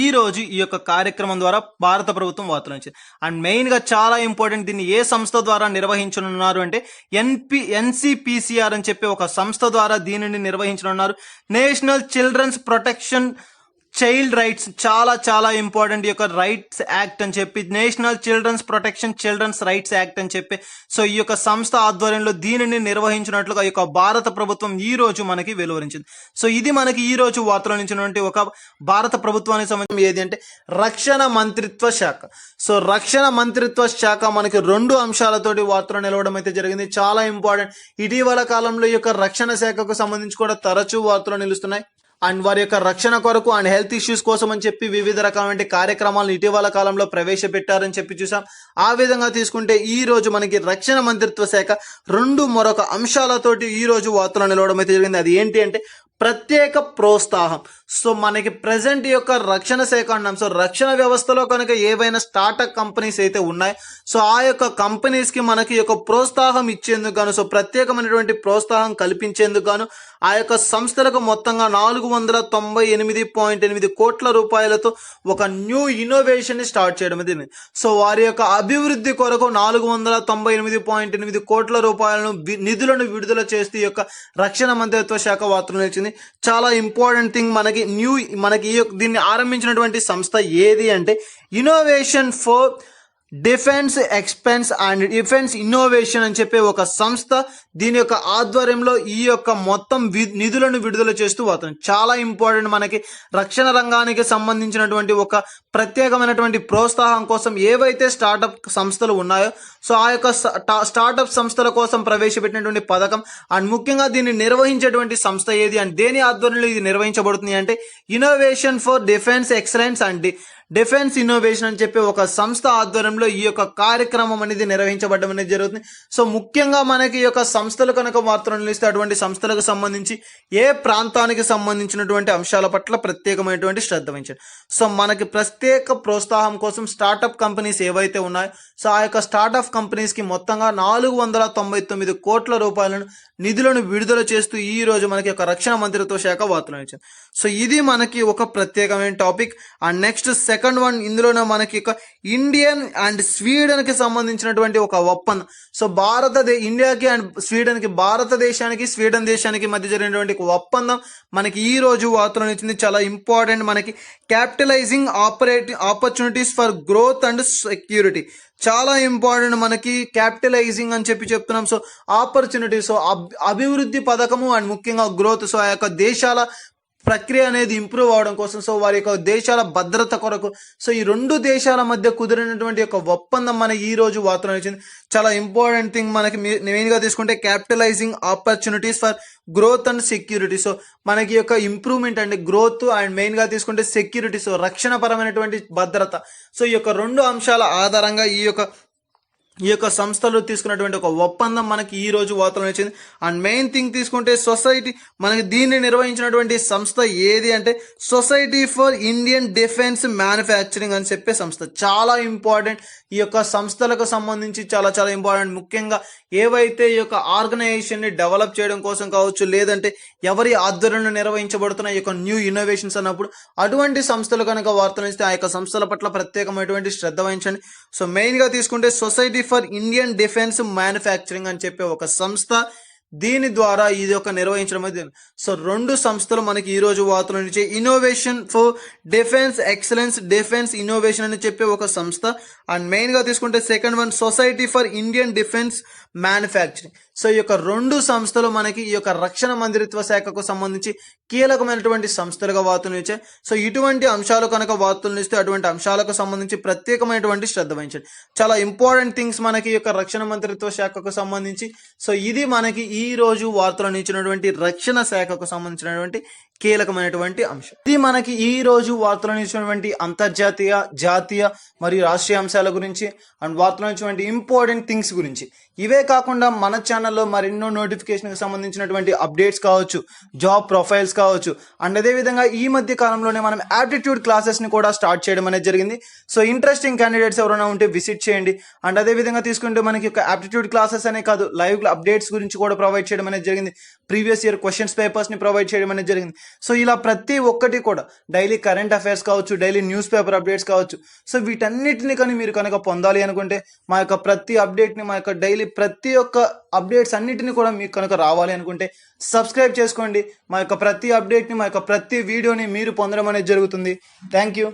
ఈ రోజు ఈ యొక్క కార్యక్రమం ద్వారా భారత ప్రభుత్వం వార్తలు ఇచ్చింది. అండ్ మెయిన్ గా చాలా ఇంపార్టెంట్, దీన్ని ఏ సంస్థ ద్వారా నిర్వహించనున్నారు అంటే NCPCR అని చెప్పి ఒక సంస్థ ద్వారా దీనిని నిర్వహించనున్నారు. National children's protection child rights, చాలా చాలా ఇంపార్టెంట్ ఈ యొక్క రైట్స్ యాక్ట్ అని చెప్పి, national children's protection children's rights act అని చెప్పి సో ఈ యొక్క సంస్థ ఆధ్వర్యంలో దీనిని నిర్వహించినట్లుగా ఈ యొక్క భారత ప్రభుత్వం ఈ రోజు మనకి వెలువరించింది. సో ఇది మనకి ఈ రోజు వార్తలో నిలిచినటువంటి ఒక భారత ప్రభుత్వానికి సంబంధించి ఏది అంటే రక్షణ మంత్రిత్వ శాఖ. సో రక్షణ మంత్రిత్వ శాఖ మనకి 2 అంశాలతోటి వార్తలో నిలవడం అయితే జరిగింది. చాలా ఇంపార్టెంట్. ఇటీవల కాలంలో ఈ యొక్క రక్షణ శాఖకు సంబంధించి కూడా తరచూ వార్తలో నిలుస్తున్నాయి. అండ్ వారి యొక్క రక్షణ కొరకు అండ్ హెల్త్ ఇష్యూస్ కోసం అని చెప్పి వివిధ రకాలైన కార్యక్రమాలను ఇటీవల కాలంలో ప్రవేశపెట్టారని చెప్పి చూసాం. ఆ విధంగా తీసుకుంటే ఈ రోజు మనకి రక్షణ మంత్రిత్వ శాఖ 2 మరొక అంశాలతోటి ఈ రోజు వార్తలు నిలవడం అయితే జరిగింది. అది ఏంటి అంటే ప్రత్యేక ప్రోత్సాహం. సో మనకి ప్రెసెంట్ ఈ యొక్క రక్షణ శాఖ అన్నాం. సో రక్షణ వ్యవస్థలో కనుక ఏవైనా స్టార్టప్ కంపెనీస్ అయితే ఉన్నాయి, సో ఆ యొక్క కంపెనీస్ కి మనకి యొక్క ప్రోత్సాహం ఇచ్చేందుకు గాను, సో ప్రత్యేకమైనటువంటి ప్రోత్సాహం కల్పించేందుకు గాను ఆ యొక్క సంస్థలకు మొత్తంగా 498.8 కోట్ల రూపాయలతో ఒక న్యూ ఇన్నోవేషన్ ని స్టార్ట్ చేయడం జరిగింది. సో వారి యొక్క అభివృద్ధి కొరకు 498.8 కోట్ల రూపాయలను నిధులను విడుదల చేస్తూ ఈ యొక్క రక్షణ మంత్రిత్వ శాఖ వార్తలు నిలిచింది. చాలా ఇంపార్టెంట్ థింగ్ మనకి దీన్ని ఆరంభించినటువంటి సంస్థ ఏది అంటే innovation for defence expense and defence innovation అని చెప్పే ఒక సంస్థ. దీని యొక్క ఆధ్వర్యంలో ఈ యొక్క మొత్తం నిధులను విడుదల చేస్తూ వస్తుంది. చాలా ఇంపార్టెంట్. మనకి రక్షణ రంగానికి సంబంధించినటువంటి ఒక ప్రత్యేకమైనటువంటి ప్రోత్సాహం కోసం ఏవైతే స్టార్టప్ సంస్థలు ఉన్నాయో సో ఆ యొక్క స్టార్టప్ సంస్థల కోసం ప్రవేశపెట్టినటువంటి పథకం అండ్ ముఖ్యంగా దీన్ని నిర్వహించేటువంటి సంస్థ ఏది అండ్ దేని ఆధ్వర్యంలో ఇది నిర్వహించబడుతుంది అంటే innovation for defence excellence and defence innovation అని చెప్పి ఒక సంస్థ ఆధ్వర్యంలో ఈ యొక్క కార్యక్రమం అనేది నిర్వహించబడడం అనేది జరుగుతుంది. సో ముఖ్యంగా మనకి ఈ యొక్క సంస్థలు కనుక వార్తలు నిలిస్తే అటువంటి సంస్థలకు సంబంధించి ఏ ప్రాంతానికి సంబంధించినటువంటి అంశాల పట్ల ప్రత్యేకమైనటువంటి శ్రద్ధ వహించండి. సో మనకి ప్రత్యేక ప్రోత్సాహం కోసం స్టార్టప్ కంపెనీస్ ఏవైతే ఉన్నాయో సో ఆ యొక్క స్టార్టప్ కంపెనీస్ కి మొత్తంగా 499 కోట్ల రూపాయలను నిధులను విడుదల చేస్తూ ఈ రోజు మనకి ఒక రక్షణ మంత్రిత్వ శాఖ వార్తలు ఇచ్చింది. సో ఇది మనకి ఒక ప్రత్యేకమైన topic. And next second one, ఇందులోనే మనకి ఒక ఇండియన్ అండ్ స్వీడన్ కి సంబంధించినటువంటి ఒక ఒప్పందం. సో ఇండియాకి అండ్ స్వీడన్ కి, భారతదేశానికి స్వీడన్ దేశానికి మధ్య జరిగినటువంటి ఒక ఒప్పందం మనకి ఈ రోజు వార్తలు ఇచ్చింది. చాలా ఇంపార్టెంట్. మనకి capitalising opportunities for growth and security, చాలా ఇంపార్టెంట్. మనకి క్యాపిటలైజింగ్ అని చెప్పి చెప్తున్నాం. సో ఆపర్చునిటీ, సో అభివృద్ధి పథకము అండ్ ముఖ్యంగా గ్రోత్, సో ఆ యొక్క దేశాల ప్రక్రియ అనేది ఇంప్రూవ్ అవడం కోసం, సో వారి యొక్క దేశాల భద్రత కొరకు, సో ఈ 2 దేశాల మధ్య కుదిరినటువంటి ఒక ఒప్పందం మనకి ఈ రోజు వార్తలు వచ్చింది. చాలా ఇంపార్టెంట్ థింగ్. మనకి మెయిన్ గా తీసుకుంటే capitalising opportunities for growth and security. So మనకి యొక్క improvement and growth and main గా తీసుకుంటే సెక్యూరిటీ, సో రక్షణ పరమైనటువంటి భద్రత. సో ఈ యొక్క 2 అంశాల ఆధారంగా ఈ యొక్క సంస్థలు తీసుకున్నటువంటి ఒక ఒప్పందం మనకి ఈ రోజు వార్తలు వచ్చింది. అండ్ మెయిన్ థింగ్ తీసుకుంటే సొసైటీ, మనకి దీన్ని నిర్వహించినటువంటి సంస్థ ఏది అంటే society for Indian defence manufacturing అని చెప్పే సంస్థ. చాలా ఇంపార్టెంట్. ఈ యొక్క సంస్థలకు సంబంధించి చాలా చాలా ఇంపార్టెంట్. ముఖ్యంగా ఏవైతే ఈ యొక్క ఆర్గనైజేషన్ ని డెవలప్ చేయడం కోసం కావచ్చు, లేదంటే ఎవరి ఆధ్వర్యంలో నిర్వహించబడుతున్న ఈ యొక్క న్యూ ఇన్నోవేషన్స్ అన్నప్పుడు అటువంటి సంస్థలు కనుక వార్తలు ఇస్తే ఆ యొక్క సంస్థల పట్ల ప్రత్యేకమైనటువంటి శ్రద్ధ వహించండి. సో మెయిన్ గా తీసుకుంటే society for Indian defence manufacturing అని చెప్పే ఒక సంస్థ. దీని ద్వారా ఇది ఒక నిర్వహించడం అయితే. సో 2 సంస్థలు మనకి ఈ రోజు వార్తల నుంచి innovation for defence excellence defence innovation అని చెప్పే ఒక సంస్థ, అండ్ మెయిన్ గా తీసుకుంటే second one society for Indian defence manufacturing. So ఈ యొక్క 2 సంస్థలు మనకి ఈ యొక్క రక్షణ మంత్రిత్వ శాఖకు సంబంధించి కీలకమైనటువంటి సంస్థలుగా వార్తలు ఇచ్చాయి. సో ఇటువంటి అంశాలు కనుక వార్తలు ఇస్తే అటువంటి అంశాలకు సంబంధించి ప్రత్యేకమైనటువంటి శ్రద్ధ వహించండి. చాలా ఇంపార్టెంట్ థింగ్స్ మనకి ఈ యొక్క రక్షణ మంత్రిత్వ శాఖకు సంబంధించి. సో ఇది మనకి ఈ రోజు వార్తలను ఇచ్చినటువంటి రక్షణ శాఖకు సంబంధించినటువంటి కీలకమైనటువంటి అంశం. ఇది మనకి ఈ రోజు వార్తలను ఇచ్చినటువంటి అంతర్జాతీయ, జాతీయ మరియు రాష్ట్రీయ అంశాల గురించి అండ్ వార్తలను ఇచ్చినటువంటి ఇంపార్టెంట్ థింగ్స్ గురించి. ఇవే కాకుండా మన ఛానల్లో మరెన్నో నోటిఫికేషన్కి సంబంధించినటువంటి అప్డేట్స్ కావచ్చు, జాబ్ ప్రొఫైల్స్ కావచ్చు, అండ్ అదేవిధంగా ఈ మధ్య కాలంలోనే మనం యాప్టిట్యూడ్ క్లాసెస్ని కూడా స్టార్ట్ చేయడం అనేది జరిగింది. సో ఇంట్రెస్టింగ్ క్యాండిడేట్స్ ఎవరైనా ఉంటే విజిట్ చేయండి. అండ్ అదేవిధంగా తీసుకుంటే మనకి ఒక యాప్టిట్యూడ్ క్లాసెస్ అనే కాదు, లైవ్ అప్డేట్స్ గురించి కూడా ప్రొవైడ్ చేయడం అనేది జరిగింది. ప్రీవియస్ ఇయర్ క్వశ్చన్స్ పేపర్స్ని ప్రొవైడ్ చేయడం అనేది జరిగింది. సో ఇలా ప్రతి ఒక్కటి కూడా డైలీ కరెంట్ అఫైర్స్ కావచ్చు, డైలీ న్యూస్ పేపర్ అప్డేట్స్ కావచ్చు. సో వీటన్నిటిని కానీ మీరు కనుక పొందాలి అనుకుంటే మా యొక్క ప్రతి అప్డేట్ని, మా యొక్క డైలీ ప్రతి ఒక్క అప్డేట్స్ అన్నిటిని కూడా మీకు కనుక రావాలి అనుకుంటే సబ్స్క్రైబ్ చేసుకోండి. మా యొక్క ప్రతి అప్డేట్ని, మా యొక్క ప్రతి వీడియోని మీరు పొందడం అనేది జరుగుతుంది. Thank you.